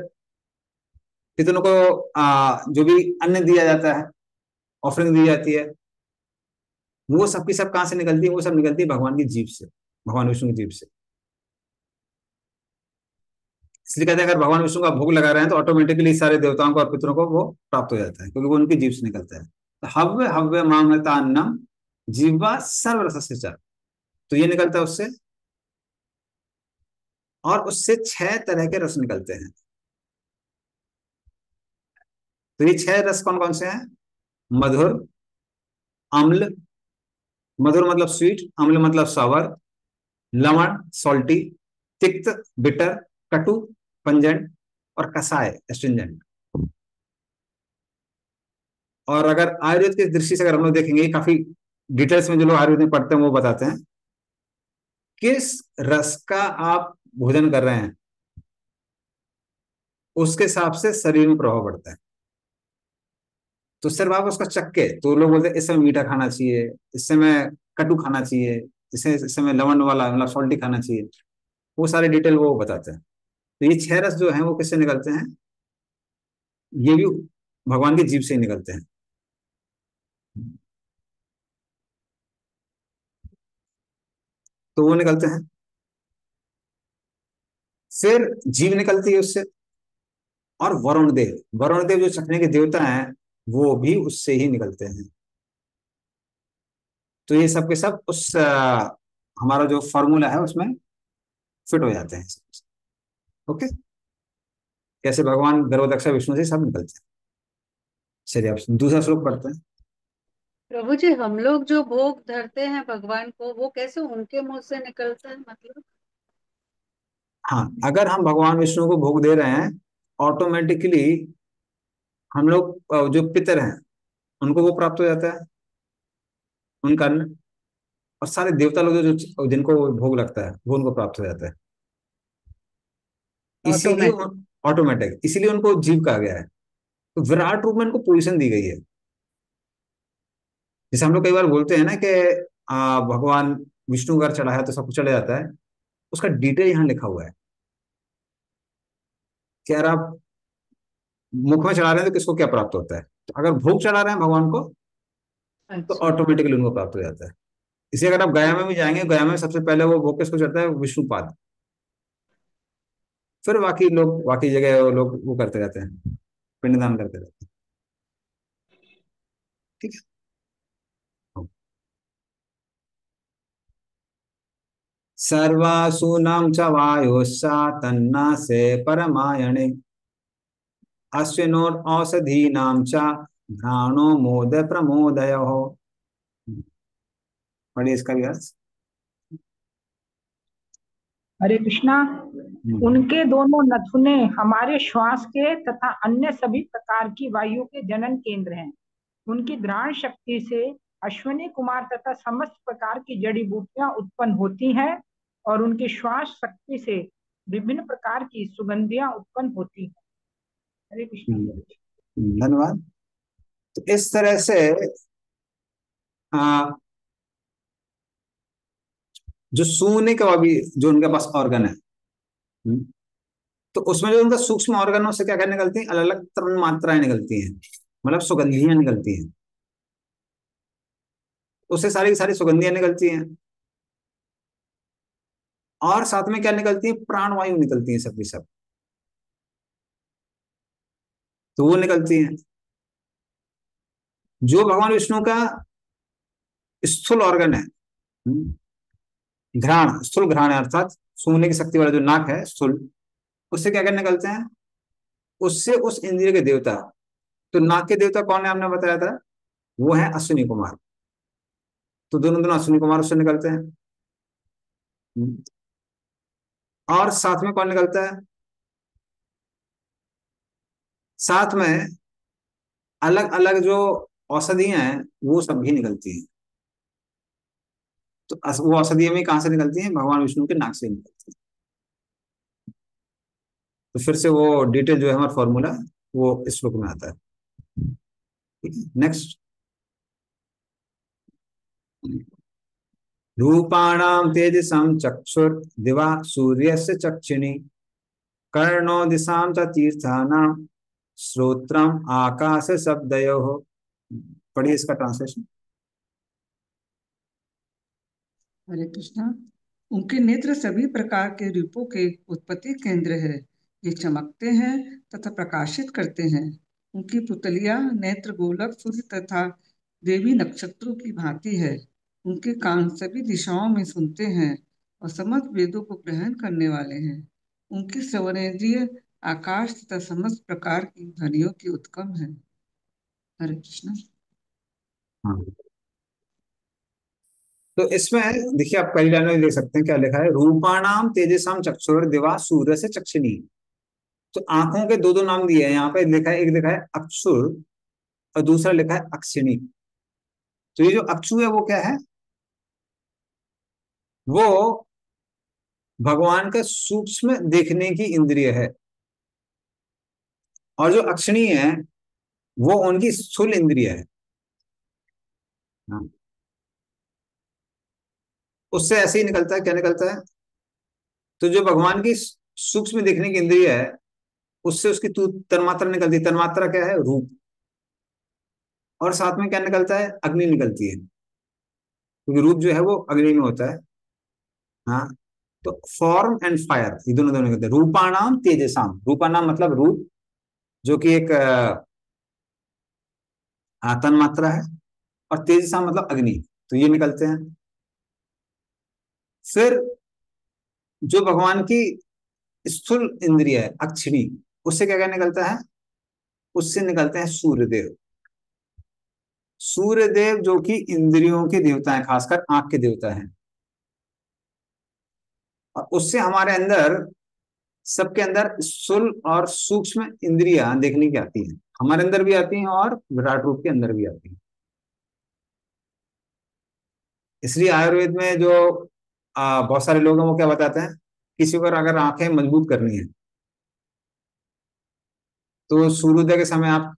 पितरों को जो भी अन्न दिया जाता है, ऑफरिंग दी जाती है, वो सब की सब कहां से निकलती है, वो सब निकलती है भगवान की जीभ से, भगवान विष्णु की जीभ से। इसलिए कहते हैं अगर भगवान विष्णु का भोग लगा रहे हैं तो ऑटोमेटिकली सारे देवताओं को और पितरों को वो प्राप्त हो जाता है, क्योंकि वो उनकी जीभ से निकलता है। तो हव्य हव्य मामता अन्नम जीवा सर्वरसस्य। तो ये निकलता है उससे, और उससे 6 तरह के रस निकलते हैं। तो ये 6 रस कौन कौन से हैं, मधुर, अम्ल, मधुर मतलब स्वीट, अम्ल मतलब सावर, लवण सॉल्टी, तिक्त बिटर, कटु पंजेंट, और कसाय एस्ट्रिंजेंट। और अगर आयुर्वेद की दृष्टि से अगर हम लोग देखेंगे, काफी डिटेल्स में जो लोग आयुर्वेद में पढ़ते हैं वो बताते हैं, किस रस का आप भोजन कर रहे हैं उसके हिसाब से शरीर में प्रभाव पड़ता है। तो सिर्फ आप उसका चक्के, तो लोग बोलते हैं इस समय मीठा खाना चाहिए, इस समय कटु खाना चाहिए, इस समय लवण वाला मतलब सॉल्टी खाना चाहिए, वो सारे डिटेल वो बताते हैं। तो ये 6 रस जो हैं वो किससे निकलते हैं, ये भी भगवान की जीभ से ही निकलते हैं। तो वो निकलते हैं। फिर जीव निकलती है उससे, और वरुण देव, वरुण देव जो चखने के देवता हैं वो भी उससे ही निकलते हैं। तो ये सब के सब उस हमारा जो फॉर्मूला है उसमें फिट हो जाते हैं। ओके, कैसे भगवान गर्भदक्षा विष्णु से सब निकलते हैं। चलिए अब दूसरा श्लोक पढ़ते हैं। प्रभु जी, हम लोग जो भोग धरते हैं भगवान को, वो कैसे उनके मुंह से निकलता है, मतलब? हाँ, अगर हम भगवान विष्णु को भोग दे रहे हैं, ऑटोमेटिकली हम लोग जो पितर हैं उनको वो प्राप्त हो जाता है, उनका अन्न। और सारे देवता लोग जो जिनको वो भोग लगता है वो उनको प्राप्त हो जाता है। इसीलिए ऑटोमेटिक। ऑटोमेटिक, इसीलिए उनको जीव कहा गया है। तो विराट रूप में उनको पोजीशन दी गई है। जैसे हम लोग कई बार बोलते हैं ना कि भगवान विष्णु अगर चढ़ा है तो सब कुछ चढ़ जाता है, उसका डिटेल यहाँ लिखा हुआ है कि यार आप मुख में चढ़ा रहे हैं तो किसको क्या प्राप्त होता है। तो अगर भोग चढ़ा रहे हैं भगवान को तो अच्छा। ऑटोमेटिकली उनको प्राप्त हो जाता है। इसे अगर आप गया में भी जाएंगे, गया में सबसे पहले वो भोग किसको चढ़ता है, विष्णुपाद। फिर बाकी लोग बाकी जगह वो लोग वो करते रहते हैं, पिंडदान करते रहते हैं। ठीक है। सर्वासूनां च वायुस्सा तन्ना से परमायणे अश्विनोर औषधीनां च घ्राणो मोद प्रमोदयो। पढ़िए इसका भी अर्थ। हरे कृष्णा। उनके दोनों नथुने हमारे श्वास के तथा अन्य सभी प्रकार की वायु के जनन केंद्र हैं। उनकी घ्राण शक्ति से अश्विनी कुमार तथा समस्त प्रकार की जड़ी बूटियां उत्पन्न होती हैं और उनकी श्वास शक्ति से विभिन्न प्रकार की सुगंधियां उत्पन्न होती हैं। हरे कृष्णा। धन्यवाद। तो इस तरह से आ, जो सूंघने का भी जो उनके पास ऑर्गन है, तो उसमें जो उनका सूक्ष्म ऑर्गनों से क्या क्या निकलती हैं, अलग अलग तरण मात्राएं निकलती हैं, मतलब सुगंधियां निकलती हैं। उससे सारी की सारी सुगंधियां निकलती हैं। और साथ में क्या निकलती है, प्राणवायु निकलती है, सब की सब। तो वो निकलती हैं। जो भगवान विष्णु का स्थूल ऑर्गन है, घ्राण, स्थूल घ्राण है, अर्थात सूंघने की शक्ति वाला जो नाक है स्थूल, उससे क्या क्या निकलते हैं, उससे उस इंद्रिय के देवता। तो नाक के देवता कौन है आपने बताया था, वो है अश्विनी कुमार। तो दोनों दोनों अश्विनी कुमार उससे निकलते हैं। और साथ में कौन निकलता है, साथ में अलग अलग जो औषधियां हैं वो सब भी निकलती हैं। तो वो औषधियां भी कहां से निकलती हैं, भगवान विष्णु के नाक से निकलती हैं। तो फिर से वो डिटेल जो है हमारा फॉर्मूला वो इस श्लोक में आता है। ठीक है, नेक्स्ट। रूपाणाम तेजसम चक्षुर दिवा सूर्यस्य चक्षिणी कर्णो दिशां च तीर्थानां श्रोत्रम आकाश शब्दयोः। पढ़िए इसका ट्रांसलेशन। हरे कृष्णा। उनके नेत्र सभी प्रकार के रूपों के उत्पत्ति केंद्र है। ये चमकते हैं तथा प्रकाशित करते हैं। उनकी पुतलियां नेत्र गोलक सूर्य तथा देवी नक्षत्रों की भांति है। उनके कान सभी दिशाओं में सुनते हैं और समस्त वेदों को ग्रहण करने वाले हैं। उनकी श्रवणेंद्रिय आकाश तथा समस्त प्रकार की ध्वनियों की उत्कम है। हरे कृष्णा। हाँ, तो इसमें देखिए, आप पहली लाइन में देख सकते हैं क्या लिखा है, रूपाणाम तेजसाम चक्षुर दिवा सूर्य से चक्षिणी। तो आंखों के दो दो नाम दिए हैं यहाँ पे, लिखा है, एक लिखा है अक्षुर और दूसरा लिखा है अक्षिणी। तो ये जो अक्षु है वो क्या है, वो भगवान का सूक्ष्म देखने की इंद्रिय है। और जो अक्षिणी है वो उनकी स्थूल इंद्रिय है। हाँ, उससे ऐसे ही निकलता है, क्या निकलता है, तो जो भगवान की सूक्ष्म देखने की इंद्रिय है उससे उसकी तन्मात्रा निकलती है। तन्मात्रा क्या है, रूप। और साथ में क्या निकलता है, अग्नि निकलती है, क्योंकि रूप जो है वो अग्नि में होता है। हाँ, तो फॉर्म एंड फायर ये दोनों दोनों निकलते हैं। रूपाणाम तेजसाम, रूपानाम मतलब रूप, जो कि एक तन्मात्रा है, और तेजसाम मतलब अग्नि, तो ये निकलते हैं। फिर जो भगवान की स्थूल इंद्रिय है अक्षिणी, उससे क्या क्या निकलता है, उससे निकलते हैं सूर्यदेव। सूर्य देव जो कि इंद्रियों के देवता हैं, खासकर आंख के देवता हैं, और उससे हमारे अंदर, सबके अंदर स्थूल और सूक्ष्म इंद्रियां देखने की आती हैं, हमारे अंदर भी आती हैं और विराट रूप के अंदर भी आती हैं। इसलिए आयुर्वेद में जो बहुत सारे लोग हैं वो क्या बताते हैं, किसी को अगर आंखें मजबूत करनी है तो सूर्योदय के समय आप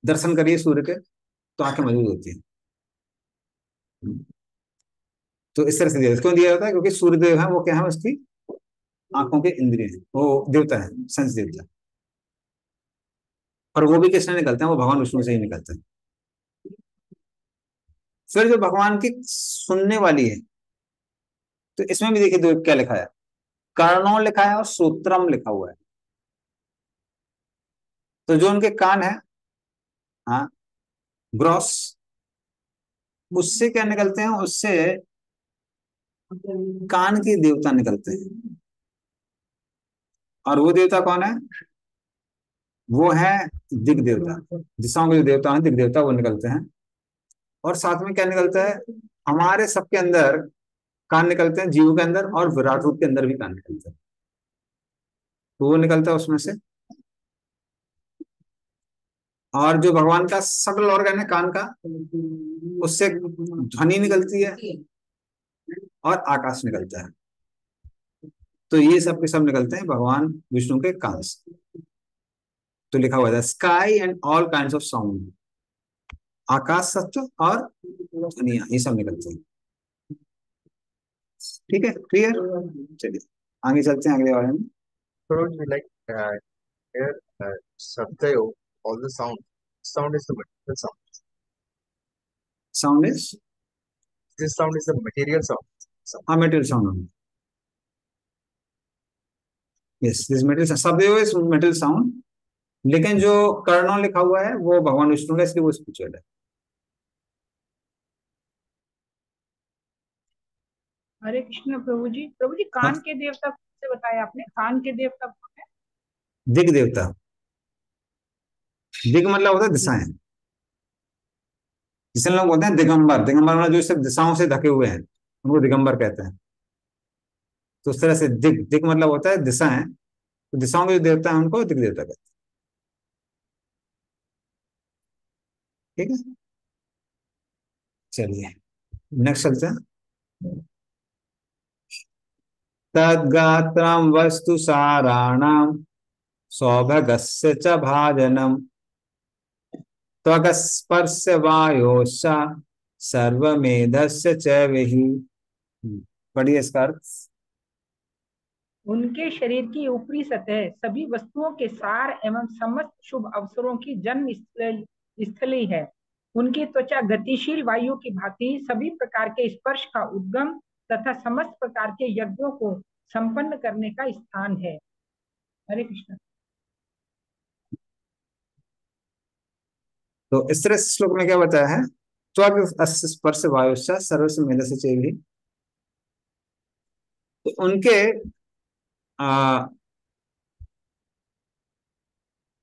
दर्शन करिए सूर्य के, तो आंखें मजबूत होती है। तो इस तरह से दिया, क्यों दिया जाता है, क्योंकि सूर्यदेव है वो क्या है, उसकी आंखों के इंद्रिय है, वो देवता है, संस देवता। और वो भी किसने निकलते हैं, वो भगवान विष्णु से ही निकलते हैं। फिर जो भगवान की सुनने वाली है, तो इसमें भी देखिए दो क्या लिखा है, कर्णों लिखा है और सूत्रम लिखा हुआ है। तो जो उनके कान है, हाँ, ग्रॉस, उससे क्या निकलते हैं, उससे कान के देवता निकलते हैं। और वो देवता कौन है, वो है दिग देवता, दिशाओं के जो देवता हैं दिग देवता, वो निकलते हैं। और साथ में क्या निकलता है, हमारे सबके अंदर कान निकलते हैं, जीवों के अंदर, और विराट रूप के अंदर भी कान निकलते हैं। तो वो निकलता है उसमें से। और जो भगवान का सबल ऑर्गन है कान का, उससे ध्वनि निकलती है और आकाश निकलता है। तो ये सब के सब निकलते हैं भगवान विष्णु के कान से। तो लिखा हुआ है sky and all kinds of sound, आकाश सत्व और ध्वनिया, ये सब निकलते हैं। ठीक है, क्लियर। चलिए आगे चलते हैं अगले बारे में। Prabhuji, like here, Satyayo, all the sound is the material sound. Sound is, This sound is the material sound. हाँ, metal sound, yes this metal, सदैव इज मेटल साउंड। लेकिन जो कर्णों लिखा हुआ है वो भगवान विष्णु का, इसलिए वो स्पिरिचुअल है। हरे कृष्ण प्रभु जी। प्रभु जी, कान के देवता कौन से बताया आपने, कान के देवता कौन है? दिग देवता, दिग मतलब होता है दिशाएं, जिसे लोग बोलते हैं दिगंबर। दिगंबर मतलब जो सिर्फ दिशाओं से ढके हुए हैं, उनको दिगंबर कहते हैं। तो उस तरह से दिग, दिग मतलब होता है दिशाएं, तो दिशाओं के जो देवता है उनको दिग देवता कहते हैं। ठीक है, चलिए नेक्स्ट चलते हैं। तद्गात्रं वस्तु साराणां सौभगस्य च भाजनम् त्वगस्पर्श वायोश्च सर्वमेधस्य च विहि। पढ़िए इसका अर्थ। उनके शरीर की ऊपरी सतह सभी वस्तुओं के सार एवं समस्त शुभ अवसरों की जन्म स्थली है। उनकी त्वचा गतिशील वायु की भांति सभी प्रकार के स्पर्श का उद्गम तथा समस्त प्रकार के यज्ञों को संपन्न करने का स्थान है। हरे कृष्ण। तो इस तरह से श्लोक में क्या बताया है, त्वग स्पर्श वायुश्च सर्वस्य मेधस्य च विहि। तो उनके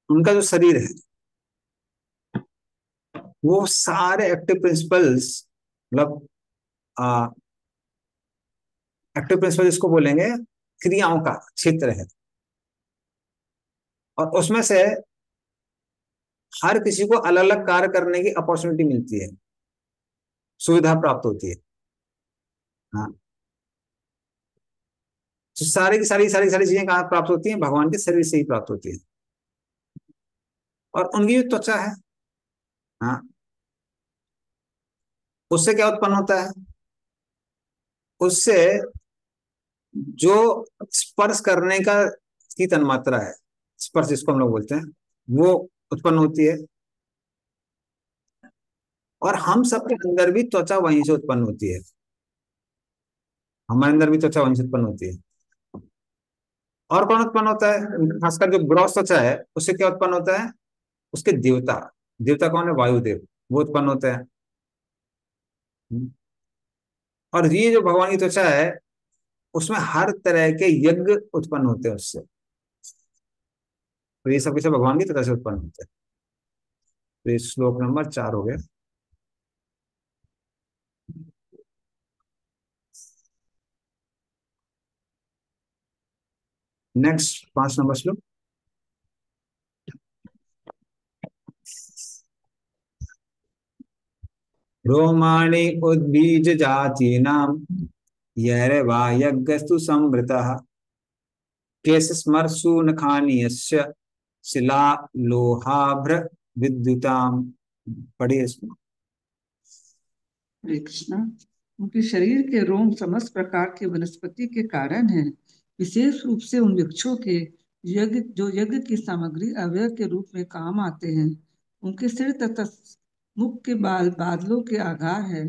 उनका जो शरीर है वो सारे एक्टिव प्रिंसिपल्स, मतलब एक्टिव प्रिंसिपल इसको बोलेंगे, क्रियाओं का क्षेत्र है। और उसमें से हर किसी को अलग अलग कार्य करने की अपॉर्चुनिटी मिलती है, सुविधा प्राप्त होती है। हाँ, तो सारी की सारी सारी सारी चीजें कहाँ प्राप्त होती हैं, भगवान के शरीर से ही प्राप्त होती है। और उनकी जो त्वचा है, हाँ, उससे क्या उत्पन्न होता है, उससे जो स्पर्श करने का की तन्मात्रा है, स्पर्श जिसको हम लोग बोलते हैं, वो उत्पन्न होती है। और हम सबके अंदर भी त्वचा वहीं से उत्पन्न होती है, हमारे अंदर भी त्वचा वहीं से उत्पन्न होती है। और कौन उत्पन्न होता है, खासकर जो ग्रॉस त्वचा है उससे क्या उत्पन्न होता है, उसके देवता, देवता कौन है, वायुदेव, वो उत्पन्न होता है। और ये जो भगवान की त्वचा है उसमें हर तरह के यज्ञ उत्पन्न होते हैं उससे। तो ये सब के सब भगवान की त्वचा से उत्पन्न होते हैं। तो ये श्लोक नंबर 4 हो गया। नेक्स्ट 5 नंबर श्लोक। रोमाणि उद्बीज जातीनां यैरवा यज्ञस्तु संवृतः केशस्मर्शु नखानीयस्य शिला लोहाभ्र विद्युताम। पढ़िए इसको। हरे कृष्णा। उनके शरीर के रोम समस्त प्रकार के वनस्पति के कारण हैं, विशेष रूप से उन वृक्षों के यज्ञ की सामग्री अवयव के रूप में काम आते हैं। उनके सिर तथा मुख के बाल बादलों के आधार है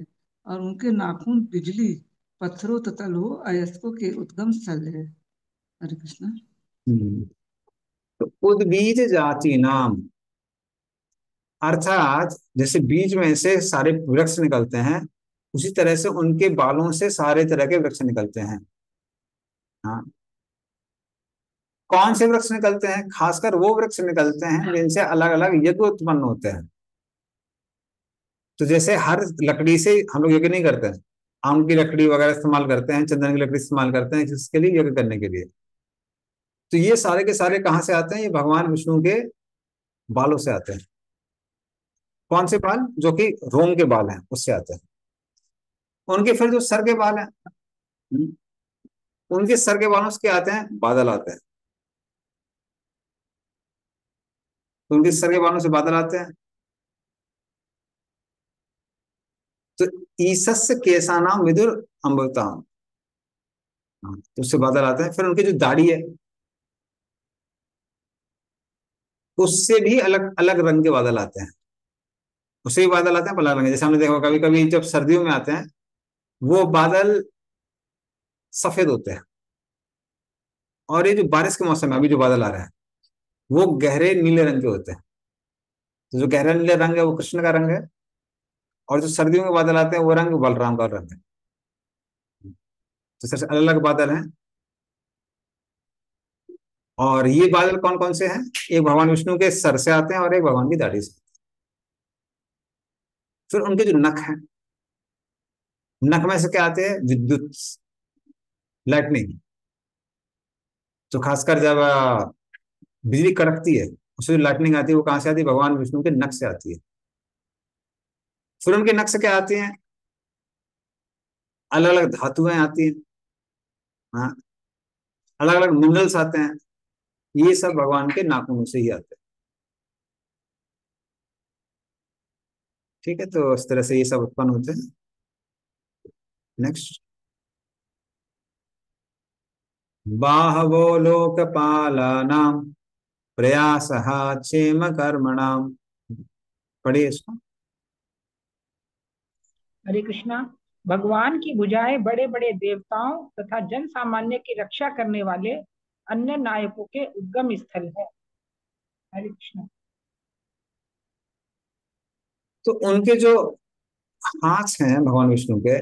और उनके नाखून बिजली, पत्थरों तथा लोह अयस्कों के उद्गम स्थल है। हरे कृष्णा। तो उद्बीज जाति नाम अर्थात जैसे बीज में से सारे वृक्ष निकलते हैं, उसी तरह से उनके बालों से सारे तरह के वृक्ष निकलते हैं। हाँ, कौन से वृक्ष निकलते हैं? खासकर वो वृक्ष निकलते हैं जिनसे अलग अलग यज्ञ उत्पन्न होते हैं। तो जैसे हर लकड़ी से हम लोग यज्ञ नहीं करते हैं, आम की लकड़ी वगैरह इस्तेमाल करते हैं, चंदन की लकड़ी इस्तेमाल करते हैं किसके लिए? यज्ञ करने के लिए। तो ये सारे के सारे कहाँ से आते हैं? ये भगवान विष्णु के बालों से आते हैं। कौन से बाल? जो कि रोम के बाल हैं, उससे आते हैं। उनके फिर जो सर के बाल हैं, उनके सर के बालों से क्या आते हैं? बादल आते हैं। तो उनके सर के बालों से बादल आते हैं। तो ईसस्य केशानाम विदुर अमृताम, तो उससे बादल आते हैं। फिर उनकी जो दाढ़ी है, उससे भी अलग अलग रंग के बादल आते हैं। उससे भी बादल आते हैं अलग रंग के। जैसे हमने देखा कभी कभी जब सर्दियों में आते हैं, वो बादल सफेद होते हैं, और ये जो बारिश के मौसम में अभी जो बादल आ रहे हैं, वो गहरे नीले रंग के होते हैं। तो जो गहरा नीला रंग है वो कृष्ण का रंग है, और जो सर्दियों में बादल आते हैं वो रंग बलराम का रंग है। तो सबसे अलग अलग बादल हैं। और ये बादल कौन कौन से हैं? एक भगवान विष्णु के सर से आते हैं और एक भगवान की दाढ़ी से। फिर उनके जो नख हैं, नख में से क्या आते हैं? विद्युत, लाइटनिंग। तो खासकर जब बिजली कड़कती है, उससे जो लाइटनिंग आती है वो कहां से आती है? भगवान विष्णु के नख से आती है। फिर उनके नख से क्या आती है? अलग अलग धातुएं आती हैं। हाँ, अलग अलग मिनरल्स आते हैं। ये सब भगवान के नाखूनों से ही आते हैं। ठीक है, तो इस तरह से ये सब उत्पन्न होते हैं। नेक्स्ट। बाहवो लोकपालानां प्रयासः क्षेम कर्मणाम। पढ़िए इसको। हरे कृष्णा। भगवान की भुजाएं बड़े बड़े देवताओं तथा जन सामान्य की रक्षा करने वाले अन्य नायकों के उद्गम स्थल है। हरे कृष्णा। तो उनके जो हाथ हैं भगवान विष्णु के,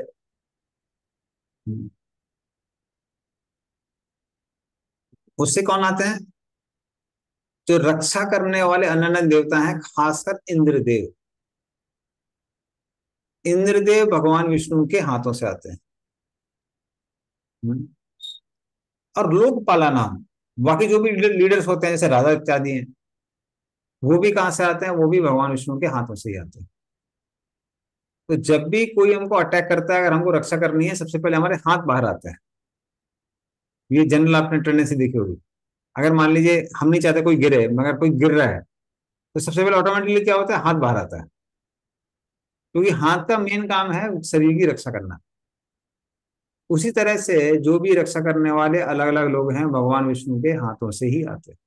उससे कौन आते हैं? जो रक्षा करने वाले अन्य देवता हैं, खासकर इंद्रदेव। इंद्रदेव भगवान विष्णु के हाथों से आते हैं। और लोकपाला नाम, बाकी जो भी लीडर्स होते हैं जैसे राजा इत्यादि हैं, वो भी कहां से आते हैं? वो भी भगवान विष्णु के हाथों से ही आते हैं। तो जब भी कोई हमको अटैक करता है, अगर हमको रक्षा करनी है, सबसे पहले हमारे हाथ बाहर आते हैं। ये जनरल आपने टेंडेंसी देखी होगी। अगर मान लीजिए हम नहीं चाहते कोई गिरे, मगर कोई गिर रहा है, तो सबसे पहले ऑटोमेटिकली क्या होता है? हाथ बाहर आता है। क्योंकि हाथ का मेन काम है शरीर की रक्षा करना। उसी तरह से जो भी रक्षा करने वाले अलग अलग लोग हैं, भगवान विष्णु के हाथों से ही आते हैं।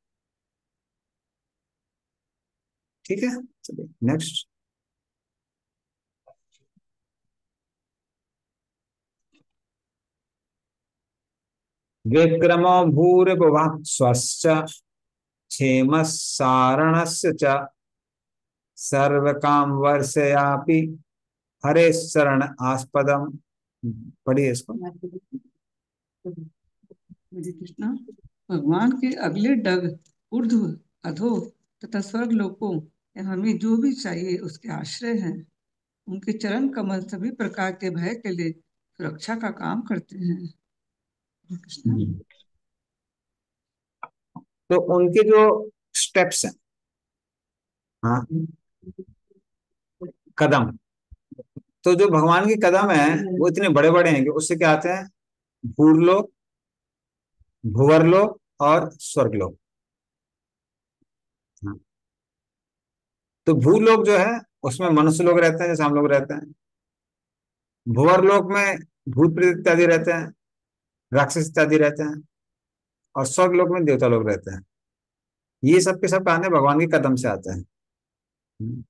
ठीक है, चलिए नेक्स्ट। विक्रमो भूरिभुवः स्वश्च क्षेमः सारणस्य च सर्वकाम वर्षयापि हरे शरण आस्पदम। पढ़िए इसको। हरे कृष्णा। भगवान के अगले डग ऊर्ध्व, अधो तथा स्वर्ग लोकों या हमें जो भी चाहिए उसके आश्रय हैं। उनके चरण कमल सभी प्रकार के भय के लिए सुरक्षा का काम करते हैं। हरे कृष्णा। तो उनके जो स्टेप्स हैं, हाँ, कदम, तो जो भगवान के कदम है वो इतने बड़े बड़े हैं कि उससे क्या आते हैं, भूरलोक, भुवरलोक और स्वर्गलोक। हाँ, तो भूलोक जो है उसमें मनुष्य लोग रहते हैं जैसे हम लोग रहते हैं। भुवरलोक में भूत प्रेत इत्यादि रहते हैं, राक्षस इत्यादि रहते हैं। और स्वर्गलोक में देवता लोग रहते हैं। ये सब के सब आते हैं भगवान के कदम से आते हैं।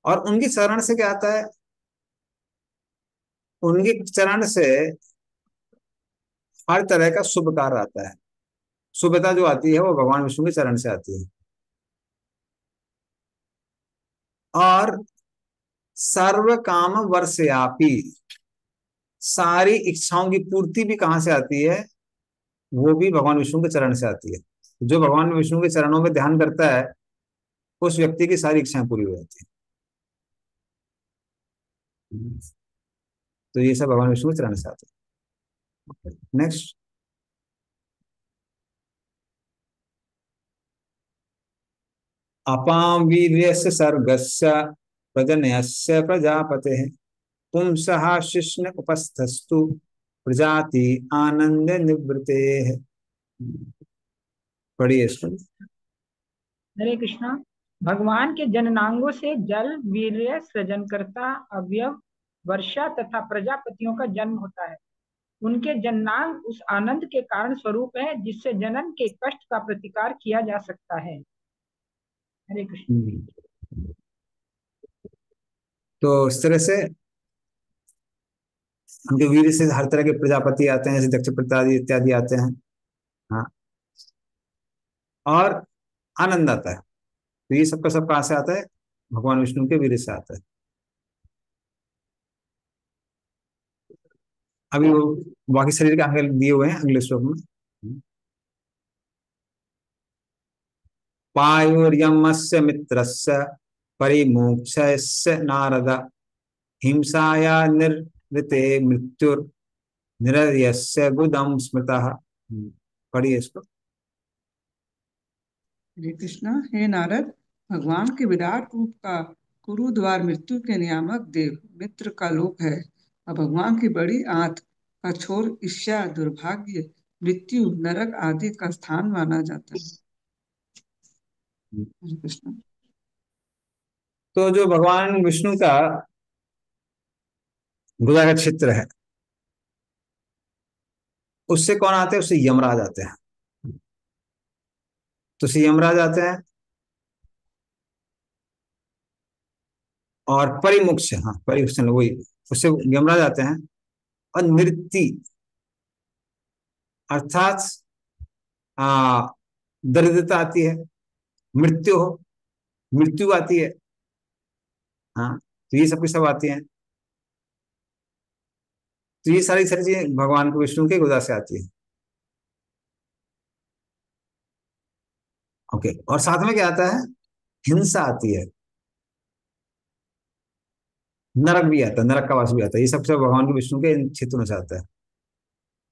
और उनकी शरण से क्या आता है, उनके चरण से हर तरह का शुभ कार्य आता है। शुभता जो आती है वो भगवान विष्णु के चरण से आती है। और सर्व काम वर्षयापी, सारी इच्छाओं की पूर्ति भी कहाँ से आती है, वो भी भगवान विष्णु के चरण से आती है। जो भगवान विष्णु के चरणों में ध्यान करता है उस व्यक्ति की सारी इच्छाएं पूरी हो जाती है। तो ये सब भगवान विष्णु के चरण से आते हैं। नेक्स्ट, अपां वीर्यस्य सर्गस्य प्रजनयस्य प्रजापतेः पुंसः शिश्न उपस्थस्तु प्रजाति आनंद निवृतेः। पढ़िए इसको। हरे कृष्णा। भगवान के जननांगों से जल, वीर्य, सृजनकर्ता, अवयव, वर्षा तथा प्रजापतियों का जन्म होता है। उनके जननांग उस आनंद के कारण स्वरूप है जिससे जनन के कष्ट का प्रतिकार किया जा सकता है। हरे कृष्ण। तो इस तरह से उनके वीर से हर तरह के प्रजापति आते हैं, जैसे दक्ष प्रजापति इत्यादि आते हैं। हाँ, और आनंद आता है। तो ये सबका सब कहाँ से आता है, भगवान विष्णु के वीर से आता है। अभी वो बाकी शरीर के अंग दिए हुए हैं अगले श्लोक में। पायुर्यमस्य मित्रस्य परिमोक्षस्य नारद हिंसाया निर्वृते मृत्युर निरयस्य गुदम स्मृतः। पढ़िए इसको। हरे कृष्णा। हे नारद, भगवान के विराट रूप का कुरु द्वार मृत्यु के नियामक देव मित्र का लोक है। और भगवान की बड़ी आंत का छोर ईर्ष्या, दुर्भाग्य, मृत्यु, नरक आदि का स्थान माना जाता है। हरे कृष्णा। तो जो भगवान विष्णु का गुदा का क्षेत्र है उससे कौन आते हैं, उससे यमराज आते हैं। तो उससे यमराज आते हैं और परिमुख, हाँ परिमुख वही, उससे यमराज आते हैं। और नृत्ति अर्थात दरिद्रता आती है, मृत्यु हो, मृत्यु आती है। हाँ, तो ये सब की सब आती हैं। तो ये सारी सारी चीजें भगवान को विष्णु के गुदा से आती है। ओके, और साथ में क्या आता है, हिंसा आती है, नरक भी आता है, नरक का वास भी आता है। ये सब सब भगवान के विष्णु के इन क्षेत्रों से आता है।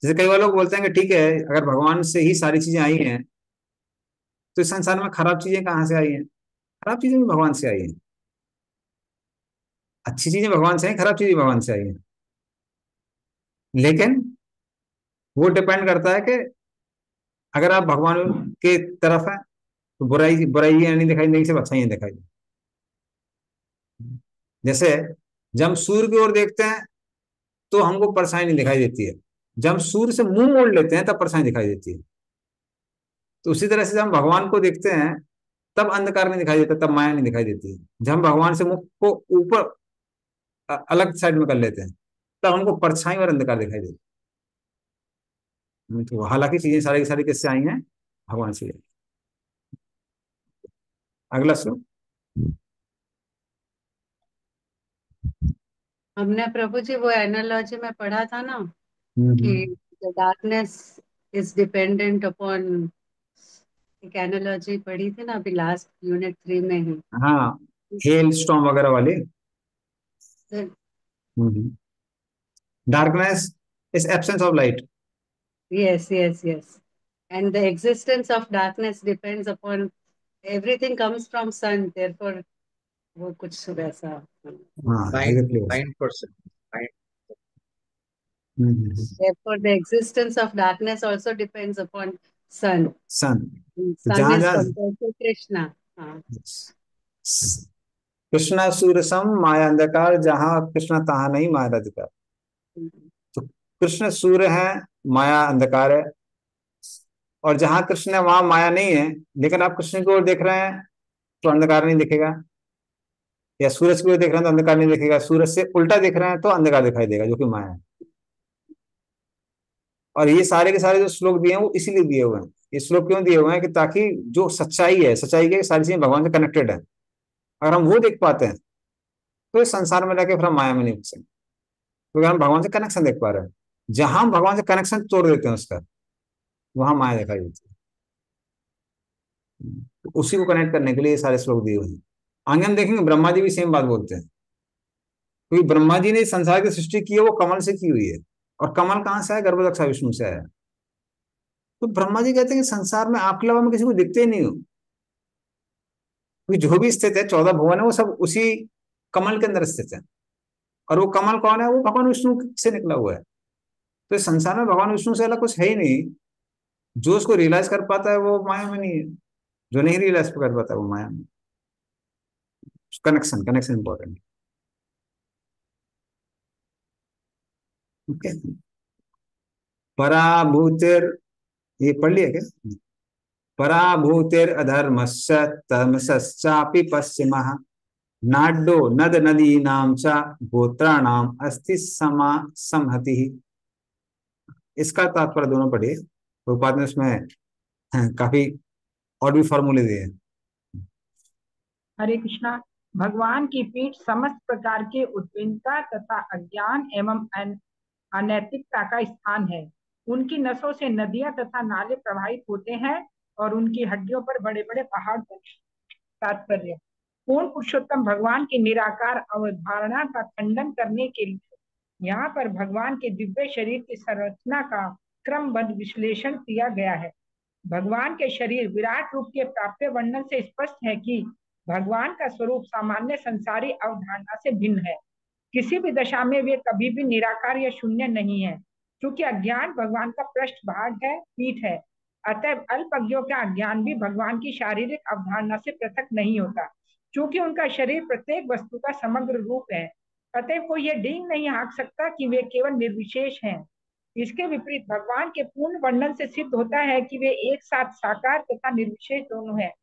जैसे कई बार लोग बोलते हैं कि ठीक है, अगर भगवान से ही सारी चीजें आई हैं तो इस संसार में खराब चीजें कहाँ से आई हैं, खराब चीजें भी भगवान से आई हैं। अच्छी चीजें भगवान से आई, खराब चीजें भगवान से आई हैं। लेकिन वो डिपेंड करता है कि अगर आप भगवान के तरफ है तो बुराई बुराई नहीं दिखाई देगी, सिर्फ अच्छाई दिखाई देगी। जैसे जब हम सूर्य की ओर देखते हैं तो हमको परेशानी नहीं दिखाई देती है, जब हम सूर्य से मुंह मोड़ लेते हैं तब परेशानी दिखाई देती है। तो उसी तरह से जब हम भगवान को देखते हैं तब अंधकार नहीं दिखाई देता, तब माया नहीं दिखाई देती है। जब हम भगवान से मुख को ऊपर अलग साइड में कर लेते हैं तब हमको परछाई और अंधकार दिखाई देती है। तो हालांकि चीजें सारी की सारी किससे आई हैं, भगवान से। अगला श्लोक। हमने प्रभु जी वो एनालॉजी में पढ़ा था ना कि हम्म the darkness is dependent upon एक एनालॉजी पढ़ी थी ना अभी लास्ट यूनिट 3 में ही। हाँ, हेल स्टॉर्म वगैरह वाले। Darkness is absence of light. Yes, yes, yes. And the existence of darkness depends upon everything comes from sun. Therefore, वो कुछ वैसा। हाँ, 9%. Therefore, the existence of darkness also depends upon sun. सन। तो Sun जहां is जहां compared to Krishna. हाँ। कृष्णा सूर्य सम माया अंधकार, जहां कृष्णा तहां नहीं माया अंधकार। तो कृष्ण सूर्य है, माया अंधकार है। और जहां कृष्ण है वहां माया नहीं है, लेकिन आप कृष्ण की ओर देख रहे हैं तो अंधकार नहीं दिखेगा, या सूरज की ओर देख रहे हैं तो अंधकार नहीं दिखेगा, सूरज से उल्टा देख रहे हैं तो अंधकार दिखाई देगा, जो कि माया है। और ये सारे के सारे जो श्लोक दिए हैं वो इसीलिए दिए हुए हैं। ये श्लोक क्यों दिए हुए हैं कि ताकि जो सच्चाई है, सच्चाई की सारी चीजें भगवान से कनेक्टेड है, अगर हम वो देख पाते हैं तो इस संसार में रहकर फिर हम माया में नहीं फंसेंगे, क्योंकि हम भगवान से कनेक्शन देख पा रहे हैं। जहां हम भगवान से कनेक्शन तोड़ देते हैं उसका, वहां माया दिखाई देती है। तो उसी को कनेक्ट करने के लिए ये सारे श्लोक दिए हुए हैं। आगे हम देखेंगे ब्रह्मा जी भी सेम बात बोलते हैं, क्योंकि ब्रह्मा जी ने संसार की सृष्टि की है वो कमल से की हुई है, और कमल कहां से आया? गर्भदक्षा विष्णु से आया। तो ब्रह्मा जी कहते हैं कि संसार में आपके अलावा में किसी को दिखते ही नहीं हो, क्योंकि जो भी स्थित है 14 भुवन है वो सब उसी कमल के अंदर स्थित है। और वो कमल कौन है? वो भगवान विष्णु से निकला हुआ है। तो इस संसार में भगवान विष्णु से अलग कुछ है ही नहीं। जो उसको रियलाइज कर पाता है वो माया में नहीं है, जो नहीं रियलाइज कर पाता है वो माया में। Connection connection important. ओके, पराभूतिर, ये पढ़ लिया क्या? पराभूतिर अधर्मस्य तमसश्चापि पश्चिमः नाड्डो नद नदीनां च गोत्राणाम अस्ति समा संहति। इसका तात्पर्य दोनों पढ़िए, प्रभुपाद ने उसमें काफी और भी फॉर्मूले दिए हैं। हरे कृष्णा। भगवान की पीठ समस्त प्रकार के उद्विग्नता तथा अज्ञान एवं अनैतिकता का स्थान है। उनकी नसों से नदियां तथा नाले प्रवाहित होते हैं और उनकी हड्डियों पर बड़े बड़े पहाड़ बनते हैं। तात्पर्य, पूर्ण पुरुषोत्तम भगवान की निराकार अवधारणा का खंडन करने के लिए यहाँ पर भगवान के दिव्य शरीर की संरचना का क्रमबद्ध विश्लेषण किया गया है। भगवान के शरीर विराट रूप के प्राप्य वर्णन से स्पष्ट है कि भगवान का स्वरूप सामान्य संसारी अवधारणा से भिन्न है। किसी भी दशा में वे कभी भी निराकार या शून्य नहीं है। क्योंकि अज्ञान भगवान का पृष्ठभाग है, पीठ है, अतः अल्पज्ञों का अज्ञान भी भगवान की शारीरिक अवधारणा से पृथक नहीं होता। क्योंकि उनका शरीर प्रत्येक वस्तु का समग्र रूप है, अतः कोई यह डींग नहीं हाँक सकता कि वे केवल निर्विशेष हैं। इसके विपरीत भगवान के पूर्ण वर्णन से सिद्ध होता है कि वे एक साथ साकार तथा निर्विशेष दोनों हैं।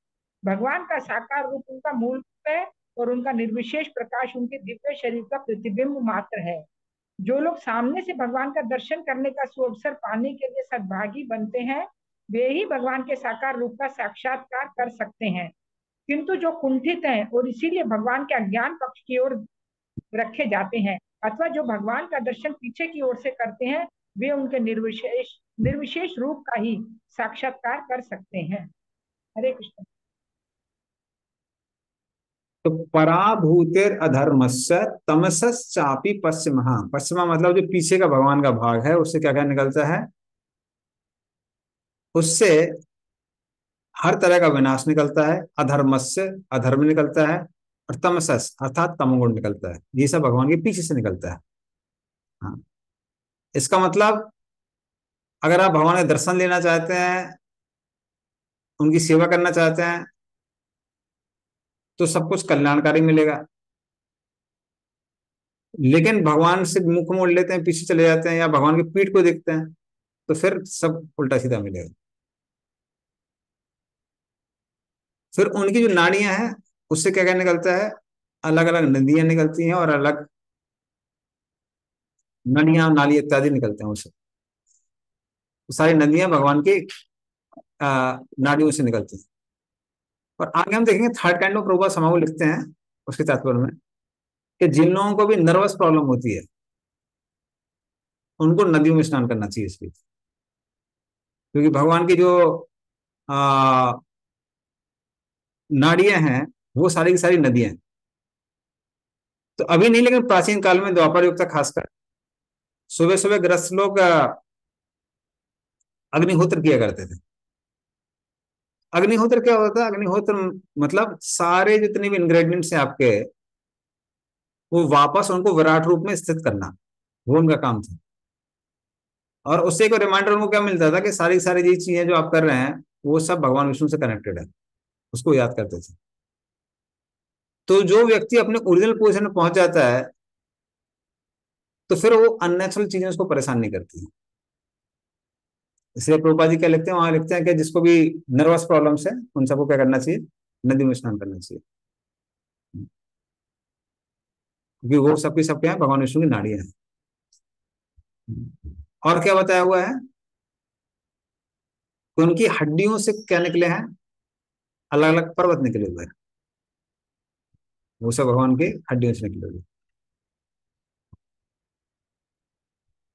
भगवान का साकार रूप उनका मूल रूप है और उनका निर्विशेष प्रकाश उनके दिव्य शरीर का प्रतिबिंब मात्र है। जो लोग सामने से भगवान का दर्शन करने का सुअवसर पाने के लिए सद्भागी बनते हैं, वे ही भगवान के साकार रूप का साक्षात्कार कर सकते हैं। किंतु जो कुंठित हैं और इसीलिए भगवान के अज्ञान पक्ष की ओर रखे जाते हैं, अथवा जो भगवान का दर्शन पीछे की ओर से करते हैं, वे उनके निर्विशेष रूप का ही साक्षात्कार कर सकते हैं। हरे कृष्ण। तो पराभूतिर अधर्मस्य तमसश्चापि पश्चिमः, पश्चिमा मतलब जो पीछे का भगवान का भाग है, उससे क्या क्या निकलता है? उससे हर तरह का विनाश निकलता है। अधर्मस्य अधर्म निकलता है, और तमसस अर्थात तमोगुण निकलता है। ये सब भगवान के पीछे से निकलता है। हाँ, इसका मतलब अगर आप भगवान के दर्शन लेना चाहते हैं, उनकी सेवा करना चाहते हैं, तो सब कुछ कल्याणकारी मिलेगा। लेकिन भगवान से मुख मोड़ लेते हैं, पीछे चले जाते हैं, या भगवान की पीठ को देखते हैं, तो फिर सब उल्टा सीधा मिलेगा। फिर उनकी जो नाड़ियां हैं उससे क्या क्या निकलता है? अलग अलग नदियां निकलती हैं, और अलग नदियां नाली इत्यादि निकलते हैं उससे। तो सारी नदियां भगवान की नाड़ियों से निकलती हैं। और आगे हम देखेंगे थर्ड काइंड ऑफ प्रभुपाद समाऊ लिखते हैं उसके तात्पर्य में, कि जिन लोगों को भी नर्वस प्रॉब्लम होती है उनको नदियों में स्नान करना चाहिए इसलिए, क्योंकि भगवान की जो नाड़ियां हैं वो सारी की सारी नदियां हैं। तो अभी नहीं, लेकिन प्राचीन काल में द्वापर युग तक खासकर सुबह सुबह गृहस्थ लोग अग्निहोत्र किया करते थे। अग्निहोत्र क्या होता है? अग्निहोत्र मतलब सारे जितने भी इंग्रेडिएंट्स हैं आपके, वो वापस उनको विराट रूप में स्थित करना, वो उनका काम था। और उससे एक रिमाइंडर उनको क्या मिलता था कि सारी सारी ये चीजें जो आप कर रहे हैं वो सब भगवान विष्णु से कनेक्टेड है, उसको याद करते थे। तो जो व्यक्ति अपने ओरिजिनल पोजिशन में पहुंच जाता है तो फिर वो अननेचुरल चीजें उसको परेशान नहीं करती। इसलिए प्रभुपाद जी क्या लिखते हैं, वहां लिखते हैं कि जिसको भी नर्वस प्रॉब्लम्स है उन सबको क्या करना चाहिए, नदी में स्नान करना चाहिए, क्योंकि वो सबके सब क्या है, भगवान विष्णु की नाड़ियां हैं। और क्या बताया हुआ है कि उनकी हड्डियों से क्या निकले हैं, अलग अलग पर्वत निकले हुए हैं, वो सब भगवान के हड्डियों से निकले हुए।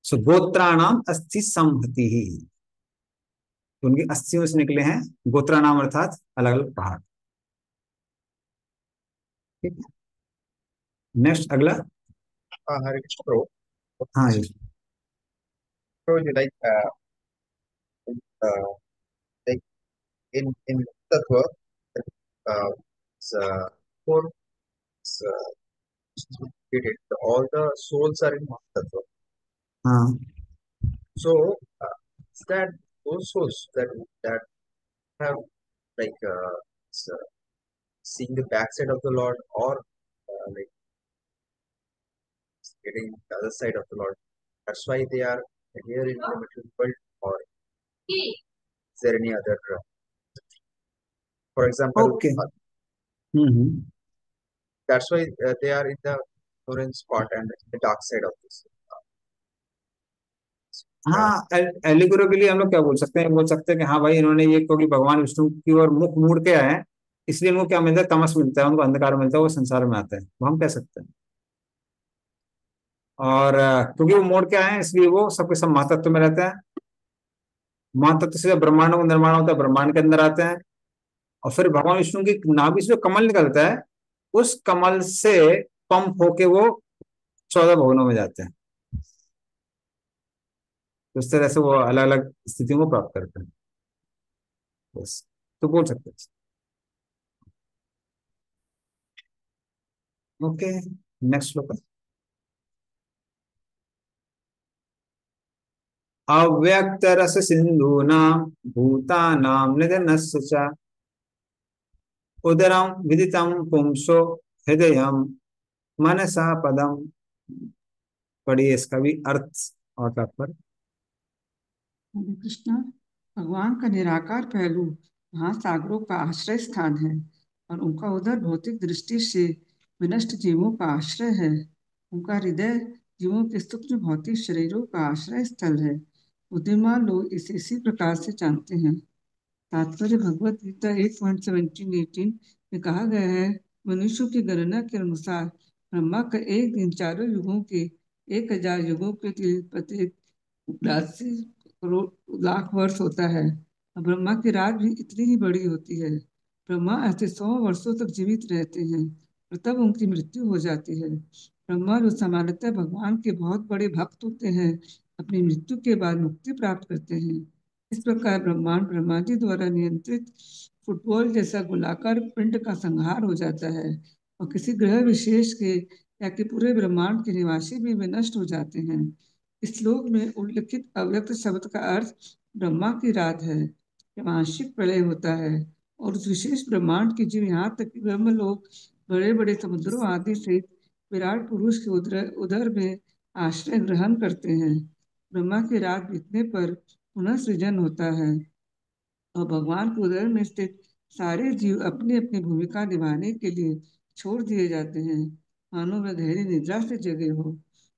सो गोत्राणाम अस्थि संहति ही, उनकी अस्थियों से निकले हैं गोत्राणाम, अर्थात अलग अलग पहाड़। ठीक है, नेक्स्ट अगला। Hare Krishna, bro. हाँ जी। So you uh, like in Tattva, uh, it's, four it's, created. All the souls are in Tattva. हाँ So is that those souls that have like it's, seeing the backside of the Lord, or like getting the other side of the Lord. That's why they are here in the material world, or is there any other? For example, okay. Hmm. that's why they are in the orange spot and the dark side of this. हाँ, allegory के लिए हम लोग क्या बोल सकते हैं, बोल सकते हैं कि हाँ भाई इन्होंने ये, क्योंकि भगवान विष्णु की ओर मुख मोड़ के आए हैं इसलिए इनको क्या मिलता है, तमस मिलता है, उनको अंधकार मिलता है, वो संसार में आते हैं, वो हम कह सकते हैं। और क्योंकि वो मोड़ के आए हैं इसलिए वो सबके सब महातत्व में रहते हैं। महातत्व से जब ब्रह्मांड का निर्माण होता है ब्रह्मांड के अंदर आते हैं, और फिर भगवान विष्णु की नाभि से जो कमल निकलता है उस कमल से पंप होके वो 14 भुवनों में जाते हैं। तो इस तरह से वो अलग अलग स्थितियों को प्राप्त करते हैं। बस, तो बोल सकते हैं। ओके, नेक्स्ट श्लोक। अव्यक्त रस सिंधूना भूतानां निधनस्य च उदरम विदितम पुंसो हृदयम मनसा पदम। पढ़िए इसका भी अर्थ और तात्पर्य। हरे कृष्णा। भगवान का निराकार पहलू महासागरों का आश्रय स्थान है और उनका उदर भौतिक दृष्टि से विनष्ट जीवों का आश्रय है। उनका हृदय जीवों के सूक्ष्म भौतिक शरीरों का आश्रय स्थल है। बुद्धिमान लोग इसे इसी प्रकार से जानते हैं। तात्पर्य भगवत गीता 8.17-18 में कहा गया है, मनुष्यों की गणना के अनुसार ब्रह्मा का एक दिन चारों युगों के 1000 युगों के प्रत्येक 82 करोड़ लाख वर्ष होता है। और ब्रह्मा की रात भी इतनी ही बड़ी होती है। ब्रह्मा ऐसे 100 वर्षों तक जीवित रहते हैं और तब उनकी मृत्यु हो जाती है। ब्रह्मा जो सामान्यतः भगवान के बहुत बड़े भक्त होते हैं, अपनी मृत्यु के बाद मुक्ति प्राप्त करते हैं। इस प्रकार ब्रह्मांड ब्रह्मा जी द्वारा नियंत्रित फुटबॉल जैसा गोलाकार पिंड का संहार हो जाता है और किसी ग्रह विशेष के या कि पूरे ब्रह्मांड के निवासी भी विनष्ट हो जाते हैं। इस श्लोक में उल्लिखित अव्यक्त शब्द का अर्थ ब्रह्मा की रात है, जब आंशिक प्रलय होता है और उस विशेष ब्रह्मांड के जीव यहाँ तक कि ब्रह्म लोग बड़े बड़े समुद्रों आदि सहित विराट पुरुष के उदर में आश्रय ग्रहण करते हैं। ब्रह्मा की रात बीतने पर पुनः सृजन होता है और भगवान के उदर में स्थित सारे जीव अपनी अपनी भूमिका निभाने के लिए छोड़ दिए जाते हैं, मानो वह गहरी निद्रा से जगे हो।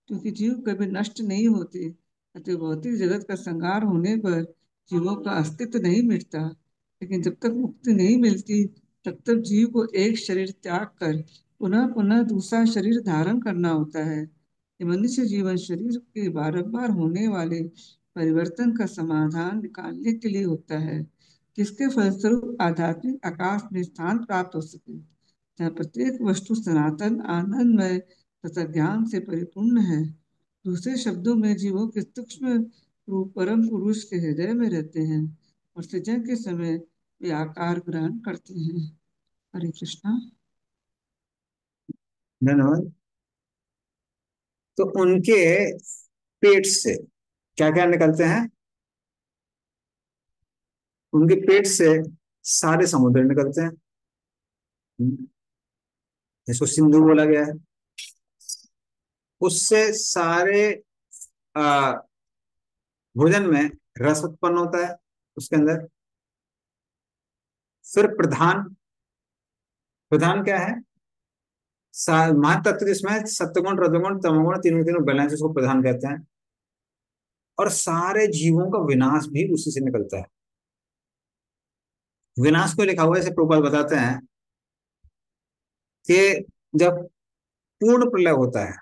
क्योंकि जीव कभी नष्ट नहीं होते, अतः भौतिक जगत का संहार होने पर जीवों का अस्तित्व नहीं मिटता। लेकिन जब तक मुक्ति नहीं मिलती तब तक जीव को एक शरीर त्याग कर पुनः पुनः दूसरा शरीर धारण करना होता है। ये मनुष्य जीवन शरीर के बारंबार होने वाले परिवर्तन का समाधान निकालने के लिए होता है। जिसके फलस्वरूप आध्यात्मिक आकाश में स्थान प्राप्त हो सके, जहाँ प्रत्येक वस्तु सनातन आनंदमय तथा ज्ञान से परिपूर्ण है। दूसरे शब्दों में जीवों के सूक्ष्म रूप परम पुरुष के हृदय में रहते हैं और सृजन के समय वे आकार ग्रहण करते हैं। हरे कृष्णा। धन्यवाद। तो उनके पेट से क्या क्या निकलते हैं? उनके पेट से सारे समुद्र निकलते हैं। इसको सिंधु बोला गया है। उससे सारे भोजन में रस उत्पन्न होता है उसके अंदर। फिर प्रधान, प्रधान क्या है? महातत्व जिसमें सत्वगुण रजोगुण तमोगुण तीनों तीनों बैलेंस, उसको प्रधान कहते हैं। और सारे जीवों का विनाश भी उसी से निकलता है। विनाश को लिखा हुआ है, इसे प्रभुपाद बताते हैं कि जब पूर्ण प्रलय होता है,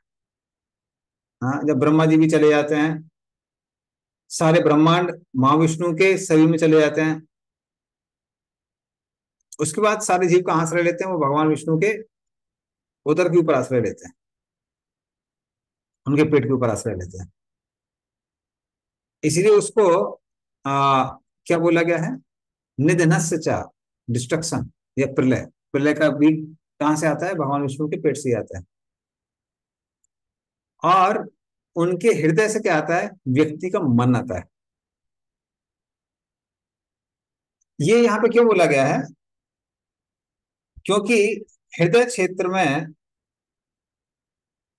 हाँ, जब ब्रह्मा जी भी चले जाते हैं, सारे ब्रह्मांड महाविष्णु के शरीर में चले जाते हैं, उसके बाद सारे जीव का आश्रय लेते हैं, वो भगवान विष्णु के उदर के ऊपर आश्रय लेते हैं, उनके पेट के ऊपर आश्रय लेते हैं। इसीलिए उसको क्या बोला गया है? निधनस्य च, डिस्ट्रक्शन या प्रलय। प्रलय का बीज कहां से आता है? भगवान विष्णु के पेट से ही आता है। और उनके हृदय से क्या आता है? व्यक्ति का मन आता है। ये यहां पे क्यों बोला गया है? क्योंकि हृदय क्षेत्र में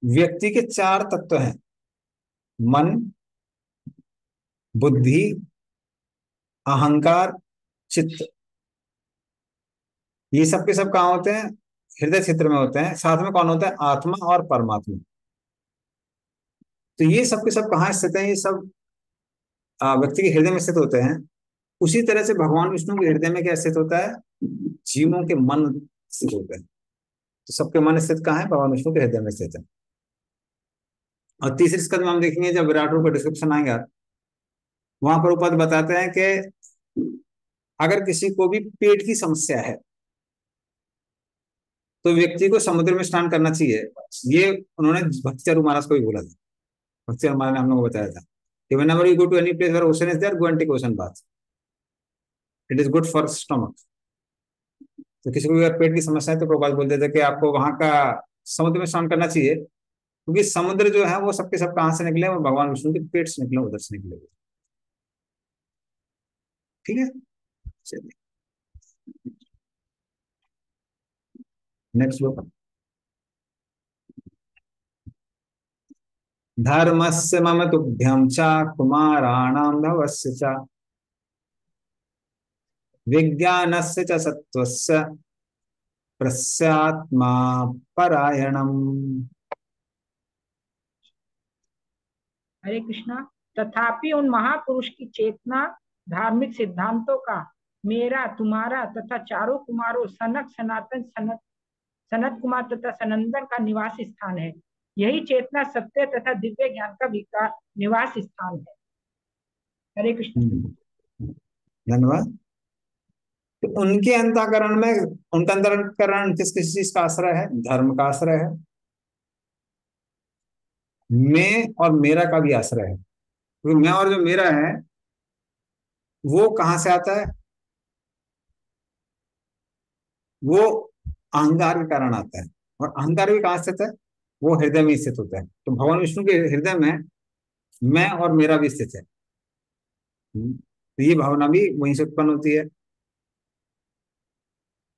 व्यक्ति के 4 तत्व हैं: मन, बुद्धि, अहंकार, चित्त। ये सब के सब कहाँ होते हैं? हृदय क्षेत्र में होते हैं। साथ में कौन होता है? आत्मा और परमात्मा। तो ये सब के सब कहाँ स्थित हैं? ये सब व्यक्ति के हृदय में स्थित होते हैं। उसी तरह से भगवान विष्णु के हृदय में क्या स्थित होता है? जीवों के मन स्थित होते हैं। तो सबके मन स्थित कहाँ है? भगवान विष्णु के हृदय में स्थित है। और तीसरे स्कंद में हम देखेंगे, जब विराट रूप का डिस्क्रिप्शन आएगा, वहां पर उपद बताते हैं कि अगर किसी को भी पेट की समस्या है तो व्यक्ति को समुद्र में स्नान करना चाहिए। ये उन्होंने भक्तिचारू महाराज को भी बोला था। भक्तिचारू महाराज ने हम लोगों को बताया था कि whenever you go to any place where ocean is there, go and take ocean bath. It is good for stomach. तो किसी को अगर पेट की समस्या है तो प्रभुपाद बोलते थे कि आपको वहां का समुद्र में स्नान करना चाहिए, क्योंकि समुद्र जो है वो सबके सब कहां से निकले? वो भगवान विष्णु के पेट से निकले, उधर से निकले। ठीक है, चलिए नेक्स्ट श्लोक। धर्मस्य मम तुभ्यं च कुमाराणां भवस्य च विज्ञानस्य च सत्त्वस्य प्रस्यात्मा परायणम्। हरे कृष्णा। तथापि उन महापुरुष की चेतना धार्मिक सिद्धांतों का मेरा, तुम्हारा तथा चारों कुमारों सनक, सनातन, सनत कुमार तथा सनंदन का निवास स्थान है। यही चेतना सत्य तथा दिव्य ज्ञान का निवास स्थान है। हरे कृष्ण। धन्यवाद। तो उनके अंतःकरण में, उनका अंतःकरण किस किस चीज का आश्रय है? धर्म का आश्रय है, मैं और मेरा का भी आश्रय है। क्योंकि मैं और जो मेरा है वो कहां से आता है? वो अहंकार के कारण आता है। और अहंकार भी कहां स्थित है? वो हृदय में स्थित होता है। तो भगवान विष्णु के हृदय में मैं और मेरा भी स्थित है। तो ये भावना भी वहीं से उत्पन्न होती है।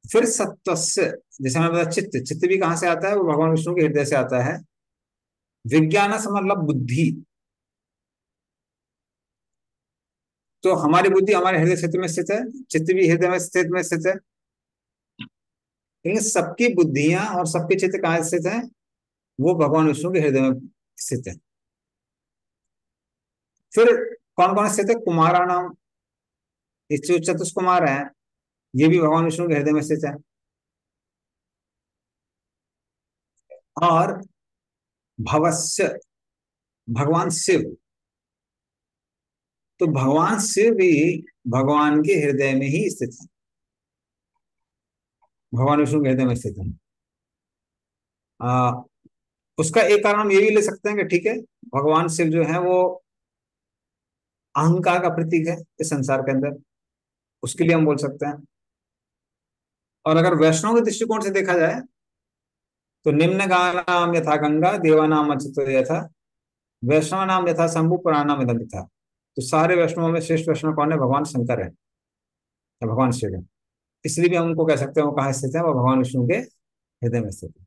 फिर सत्वस्य, जैसे मैंने बताया, चित्त, चित्त भी कहां से आता है? वो भगवान विष्णु के हृदय से आता है। विज्ञान से मतलब बुद्धि। तो हमारी बुद्धि हमारे हृदय क्षेत्र में स्थित है, चित्त भी हृदय में स्थित है। लेकिन सबकी बुद्धियां और सबके चित्त कहाँ स्थित हैं? वो भगवान विष्णु के हृदय में स्थित है। फिर कौन कौन स्थित है? कुमारा नाम, जो चतुष्कुमार है, ये भी भगवान विष्णु के हृदय में स्थित है। और भवस्य, भगवान शिव। तो भगवान शिव भी भगवान के हृदय में ही स्थित है, भगवान विष्णु के हृदय में स्थित है। आ, उसका एक कारण हम ये भी ले सकते हैं कि ठीक है, भगवान शिव जो है वो अहंकार का प्रतीक है इस संसार के अंदर, उसके लिए हम बोल सकते हैं। और अगर वैष्णव के दृष्टिकोण से देखा जाए तो निम्न गानाम यथा गंगा देवानाम अच्युतो यथा वैष्णव नाम यथा शंभु पुराणाम इदम यथा। तो सारे वैष्णवों में श्रेष्ठ वैष्णव कौन है? भगवान शंकर है या भगवान शिव है। इसलिए भी हम उनको कह सकते हैं वो कहाँ स्थित है, वो भगवान विष्णु के हृदय में स्थित है।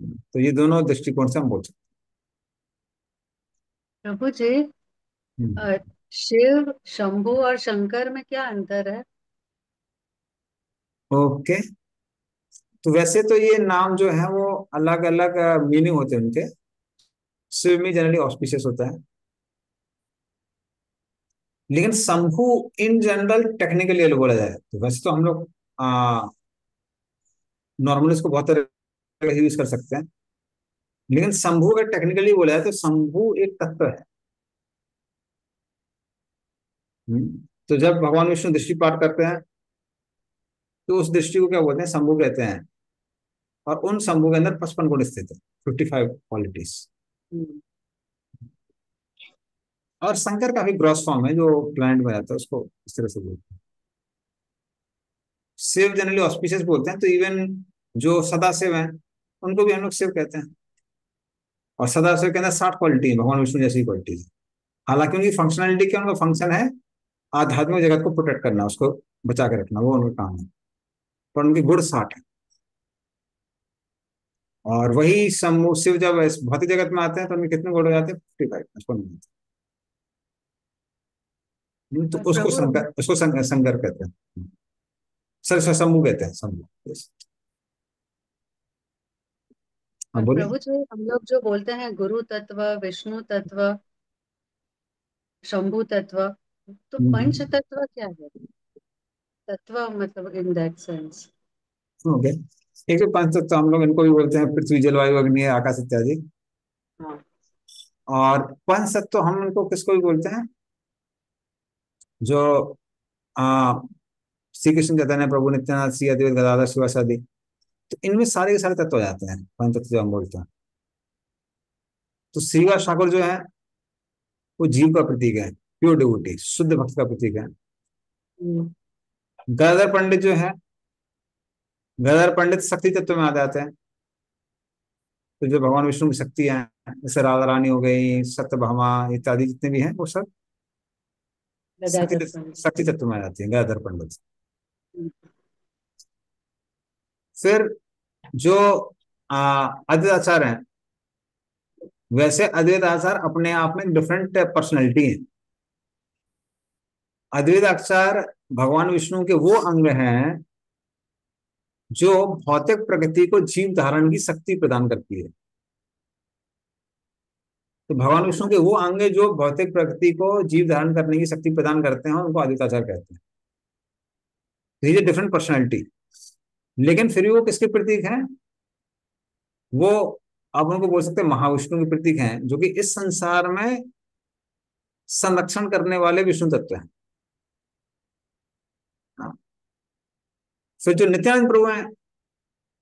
तो ये दोनों दृष्टिकोण से हम बोल सकते प्रभु जी, हैं। शिव, शंभु और शंकर में क्या अंतर है? ओके, तो वैसे तो ये नाम जो है वो अलग अलग मीनिंग होते हैं उनके। शिव में जनरली ऑस्पिशियस होता है, लेकिन शंभु इन जनरल टेक्निकली बोला जाए तो वैसे तो हम लोग नॉर्मली इसको बहुत तरह यूज कर सकते हैं, लेकिन शंभु अगर टेक्निकली बोला जाए तो शंभु एक तत्व है। तो जब भगवान विष्णु दृष्टिपात करते हैं तो उस दृष्टि को क्या बोलते हैं? शंभु कहते हैं। और उन शंभु के अंदर 55 गुण स्थित है, 55 क्वालिटीज। हम्म, और शंकर काफी ग्रॉस फॉर्म है, जो प्लैनेट में रहता है उसको इस तरह से बोलते हैं। शिव जनरली ऑस्पिशियस बोलते हैं, तो इवन जो सदाशिव हैं उनको भी हम लोग शिव कहते हैं। और सदाशिव के अंदर 60 क्वालिटी है, भगवान विष्णु जैसी क्वालिटीज है। हालांकि उनकी फंक्शनैलिटी क्या, उनका फंक्शन है आध्यात्मिक जगत को प्रोटेक्ट करना, उसको बचा के रखना, वो उनका काम है। पर उनकी गुण 60 है। और वही समूह शिव जब इस भौतिक जगत में आते हैं तो उनके कितने गुण हो जाते हैं? 55, 55। तो और उसको प्रभु, शंकर कहते हैं। सर समूह कहते हैं, समूह। Yes। हाँ और बोलिए। प्रभु जी, हम लोग जो बोलते हैं गुरु तत्व, विष्णु तत्व, शंभु तत्व, तो पंच तत्व क्या है? तत्व मतलब इन दैट सेंस। ओके, एक पांच तत्व हम लोग इनको भी बोलते हैं, पृथ्वी जलवायु अग्नि आकाश इत्यादि। हाँ। और पंच तत्व हम इनको किसको भी बोलते हैं? जो आ, श्री कृष्ण चैतन्य प्रभु नित्यानंद श्री अद्वैत गदाधर शिवासादि, तो इनमें सारे के सारे तत्व आ जाते हैं पंच तत्व जो हम बोलते हैं। तो श्रीवास ठाकुर जो है वो जीव का प्रतीक है, प्योर डिवोटी, शुद्ध भक्त का प्रतीक है। हम्म, गदाधर पंडित जो है, गदाधर पंडित शक्ति तत्व में आ जाते हैं। तो जो भगवान विष्णु की शक्ति है, जैसे राधा रानी हो गई, सत्यभामा इत्यादि जितने भी हैं, वो सब गदाधर पंडित। शक्ति तत्व में आ जाती है, गदाधर पंडित। हम्म, फिर जो अद्वैत आचार्य हैं, वैसे अद्वैत आचार्य अपने आप में डिफरेंट पर्सनैलिटी है। अद्वैत आचार्य भगवान विष्णु के वो अंग हैं जो भौतिक प्रकृति को जीव धारण की शक्ति प्रदान करती है। तो भगवान विष्णु के वो अंग जो भौतिक प्रकृति को जीव धारण करने की शक्ति प्रदान करते हैं, उनको अद्वैत आचार्य कहते हैं। ये डिफरेंट पर्सनैलिटी, लेकिन फिर भी वो किसके प्रतीक हैं? वो आप उनको बोल सकते हैं महाविष्णु के प्रतीक हैं, जो कि इस संसार में संरक्षण करने वाले विष्णु तत्व हैं। हाँ। फिर जो नित्यानंद प्रभु हैं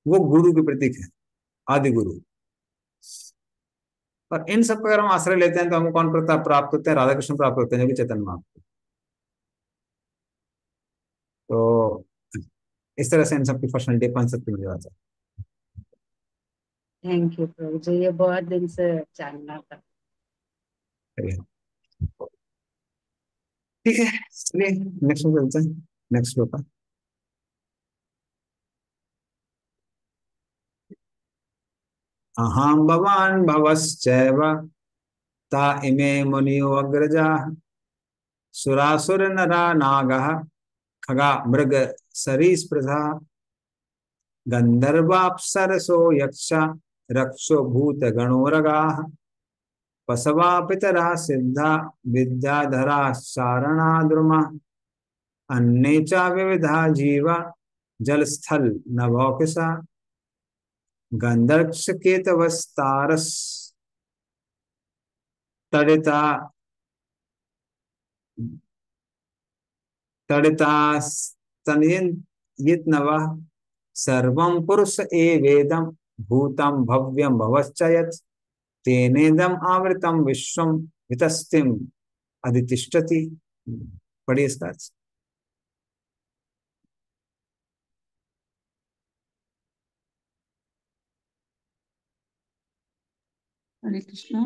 वो गुरु के प्रतीक है, आदि गुरु। और इन सब का अगर हम आश्रय लेते हैं तो हमको कौन प्रताप प्राप्त होते हैं? राधा कृष्ण प्राप्त होते हैं, जो कि चैतन्य महाप्रभु। तो इस तरह से इन सबकी पर्सनैलिटी पंच तत्व मिल जाता थैंक यू प्रभु जी, ये बहुत दिन से जानना था। है। ठीक है, चलिए नेक्स्ट में चलते हैं, नेक्स्ट श्लोक। अहम भवान भवश्चैव ता इमे मुनियो अग्रजा सुरासुर नरा नागः खगा मृग सरीसृधा गंधर्वाप्सरसो यक्ष रक्षो भूत गणोरगाः पशवा पितरा सिद्धा विद्याधरा चारणा अन्ये च विविधा जीवा जलस्थल नभोकिसा गंधर्वकेतवस्तारस तडिता तडिता स्तनयित नवः सर्वं पुरुष एवेदं भूतं भव्यं भवश्च यत् तेनेदम आवृतम विश्वम वितस्तिम अधितिष्ठति। पढ़िए इसका अर्थ। हरे कृष्णा।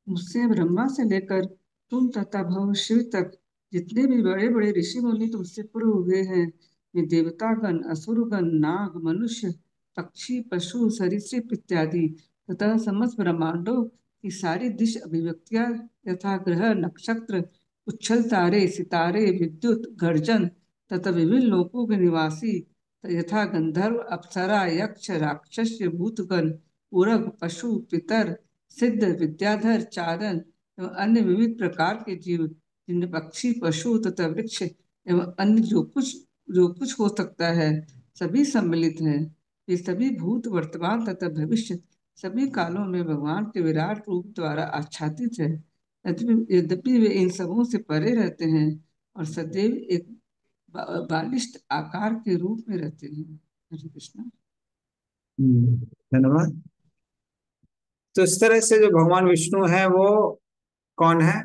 मुझसे ब्रह्मा से लेकर तुम तथा भविष्य तक जितने भी बड़े बड़े ऋषि मुनि तुमसे पूर्व हुए हैं, वे देवतागण, असुरगण, नाग, मनुष्य, पक्षी, पशु, सरीसृप इत्यादि तथा समस्त ब्रह्मांडों की सारी दिश अभिव्यक्तियां यथा ग्रह, नक्षत्र, उच्छल तारे, सितारे, विद्युत, गर्जन तथा विभिन्न लोकों के निवासी यथा गंधर्व, अप्सरा, यक्ष, राक्षस, भूतगण, उरग, पशु, पितर, सिद्ध, विद्याधर, चारण एवं अन्य विविध प्रकार के जीव, जिनमें पक्षी, पशु तथा वृक्ष एवं अन्य जो कुछ हो सकता है, सभी सम्मिलित हैं। ये सभी भूत, वर्तमान तथा भविष्य सभी कालों में भगवान के विराट रूप द्वारा आच्छादित है। यद्यपि वे इन सबों से परे रहते हैं और सदैव एक बालिष्ठ आकार के रूप में रहते हैं। हरे कृष्णा। धन्यवाद। तो इस तरह से जो भगवान विष्णु है वो कौन है?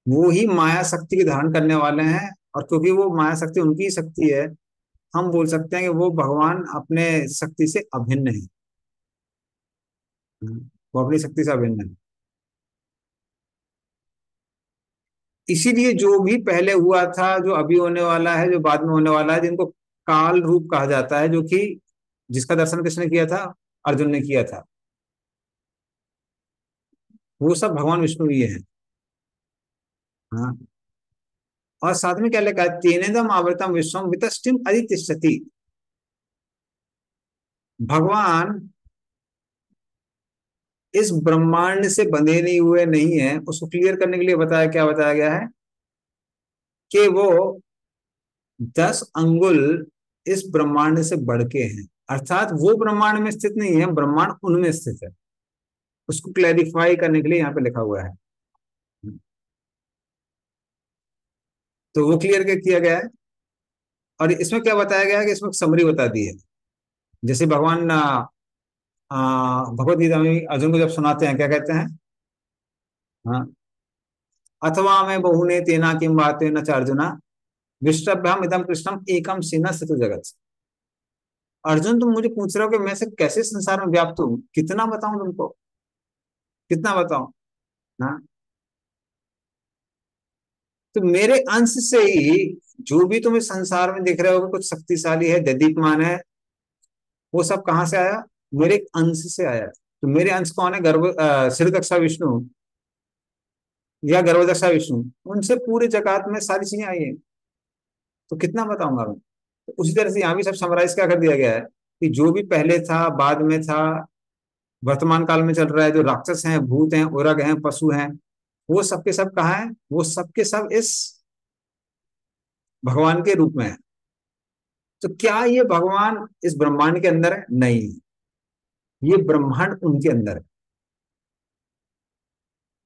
वो ही माया शक्ति के धारण करने वाले हैं, और क्योंकि वो माया शक्ति उनकी ही शक्ति है, हम बोल सकते हैं कि वो भगवान अपने शक्ति से अभिन्न है। वो अपनी शक्ति से अभिन्न है। इसीलिए जो भी पहले हुआ था, जो अभी होने वाला है, जो बाद में होने वाला है, जिनको काल रूप कहा जाता है, जो कि जिसका दर्शन किसने किया था? अर्जुन ने किया था। वो सब भगवान विष्णु ही है। हाँ। और साथ में क्या लिखा है? तेनेदम आवृतम विश्वम वितस्टिम अधितिष्ठति। भगवान इस ब्रह्मांड से बंधे नहीं हुए नहीं है। उसको क्लियर करने के लिए बताया, क्या बताया गया है कि वो 10 अंगुल इस ब्रह्मांड से बढ़ के हैं, अर्थात वो ब्रह्मांड में स्थित नहीं है, ब्रह्मांड उनमें स्थित है। उसको क्लैरिफाई करने के लिए यहाँ पे लिखा हुआ है। तो वो क्लियर किया गया है। और इसमें क्या बताया गया है कि इसमें समरी बता दी है। जैसे भगवान भगवत गीता में अर्जुन को जब सुनाते हैं, क्या कहते हैं? हाँ, अथवा मैं बहुने तेना किम बाते न च अर्जुना विष्टभ्याम इदम कृष्णम एकम सीना सितु जगत। अर्जुन, तुम मुझे पूछ रहे हो कि मैं से कैसे संसार में व्याप्त हूँ? कितना बताऊं तुमको, कितना बताऊं? हाँ, तो मेरे अंश से ही जो भी तुम इस संसार में देख रहे हो कुछ शक्तिशाली है, दीप्यमान है, वो सब कहाँ से आया? मेरे अंश से आया। तो मेरे अंश कौन है? सिरदक्षा विष्णु या गर्भदक्षा विष्णु, उनसे पूरे जगत में सारी चीजें आई है। तो कितना बताऊंगा मैं? तो उसी तरह से यहाँ भी सब समराइज क्या कर दिया गया है कि जो भी पहले था, बाद में था, वर्तमान काल में चल रहा है, जो राक्षस हैं, भूत हैं, उरग हैं, पशु हैं, वो सबके सब कहाँ है? वो सबके सब इस भगवान के रूप में है। तो क्या ये भगवान इस ब्रह्मांड के अंदर है? नहीं, ये ब्रह्मांड उनके अंदर है।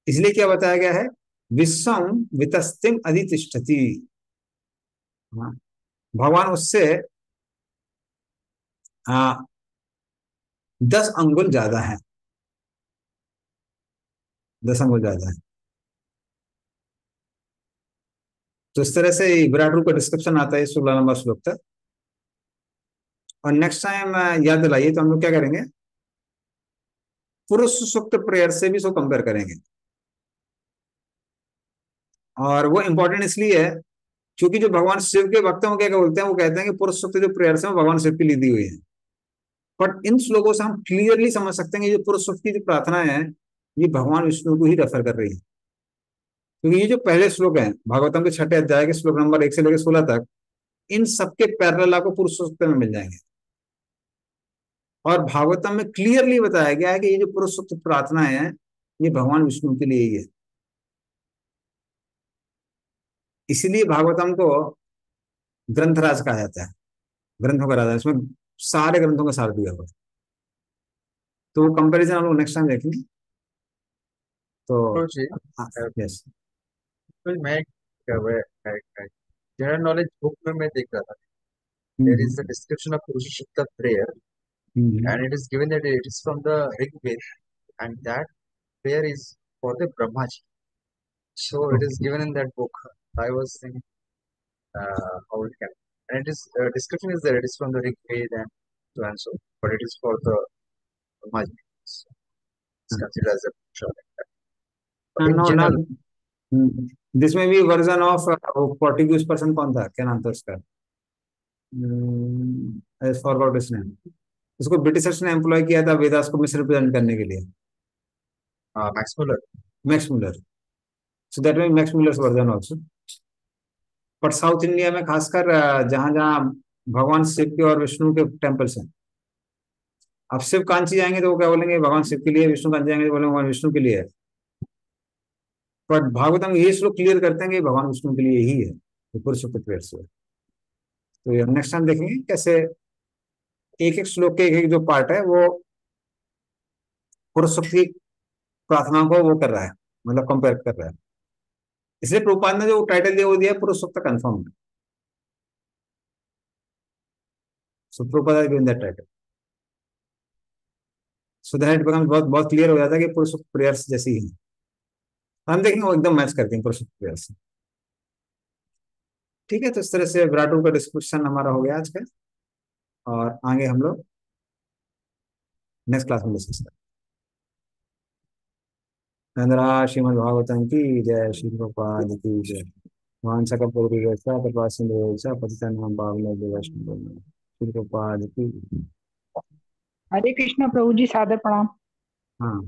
इसलिए क्या बताया गया है? विश्वम वितस्तिम अधितिष्ठति। हाँ, भगवान उससे 10 अंगुल ज्यादा है, 10 अंगुल ज्यादा है। तो इस तरह से विराट रूप का डिस्क्रिप्शन आता है 16 नंबर श्लोक तक। और नेक्स्ट टाइम याद दिलाइए तो हम लोग क्या करेंगे? पुरुष सूक्त प्रेयर से भी इसको कंपेयर करेंगे। और वो इंपॉर्टेंट इसलिए है क्योंकि जो भगवान शिव के भक्त हैं वो क्या बोलते हैं? वो कहते हैं कि पुरुष सूक्त जो प्रेयर्स है वो भगवान शिव की ली दी हुई है। बट इन श्लोकों से हम क्लियरली समझ सकते हैं कि जो पुरुष सूक्त की जो प्रार्थना है ये भगवान विष्णु को ही रेफर कर रही है। क्योंकि ये जो पहले श्लोक है भागवतम के 6 अध्याय के श्लोक नंबर 1 से लेकर 16 तक, इन सबके पैरेलल आपको पुरुष सूक्त में मिल जाएंगे। और भागवतम में क्लियरली बताया गया है कि ये जो पुरुष सूक्त प्रार्थना है ये भगवान विष्णु के लिए ही है। इसलिए भागवतम को ग्रंथराज कहा जाता है, ग्रंथों का राजा। इसमें सारे ग्रंथों का सार दिया हुआ है। तो कंपैरिजन हम लोग नेक्स्ट टाइम देखेंगे। तो तो जी, यस, तो मैं जनरल नॉलेज बुक में मैं देख रहा था, there is a description of Purushashukta prayer, and it is given that it is from the Rig Veda, and that prayer is for the Brahmaji. So it is given in that book. I was thinking how it can, and it is description is there. It is from the Rig Veda and so and so, but it is for the Brahmaji. So it's considered as a Purusha like that. But in No, general, this में भी version of Portuguese person कौन था, क्या नाम था उसका, forgot his name, उसको Britishers ने एम्प्लॉय किया था वेदास को मिस रिप्रेजेंट करने के लिए, Max Muller. Max Muller. So that mean max Muller's version also. But south India में खासकर जहां जहां भगवान शिव के और विष्णु के टेम्पल्स हैं, आप शिव कांची जाएंगे तो वो क्या बोलेंगे, भगवान शिव के लिए, विष्णु कांची जाएंगे तो बोलेंगे भगवान विष्णु के लिए है. बट भागवतम ये श्लोक क्लियर करते हैं कि भगवान विष्णु के लिए ही है, ये पुरुषोक्त प्रेयर से. तो ये नेक्स्ट टाइम देखेंगे कैसे एक एक श्लोक के एक एक जो पार्ट है वो पुरुषोक्त की प्रार्थना को वो कर रहा है, मतलब कंपेयर कर रहा है. इसलिए प्रभुपाद ने जो टाइटल दिया वो दिया पुरुषोक्त confirm. So Prabhupada given that title, so that it becomes बहुत बहुत क्लियर हो जाता है कि पुरुषोक्त प्रेयर्स जैसी ही हम देखेंगे वो एकदम मैच करते हैं पुरुषोक्त प्रेयर्स. ठीक है, तो इस तरह से विराटों का डिस्कशन हमारा हो गया आज का, और आगे हम लोग नेक्स्ट क्लास में डिस्कस करेंगे. नंदरा श्रीमद् भागवतम की जय, श्री प्रभुपाद की जय. भगवान सकल पूर्वसा कृपा सिंधु पतितानां पावनेभ्यो वैष्णवेभ्यो, श्री प्रभुपाद की. हरे कृष्ण प्रभु जी, सादर प्रणाम. हाँ.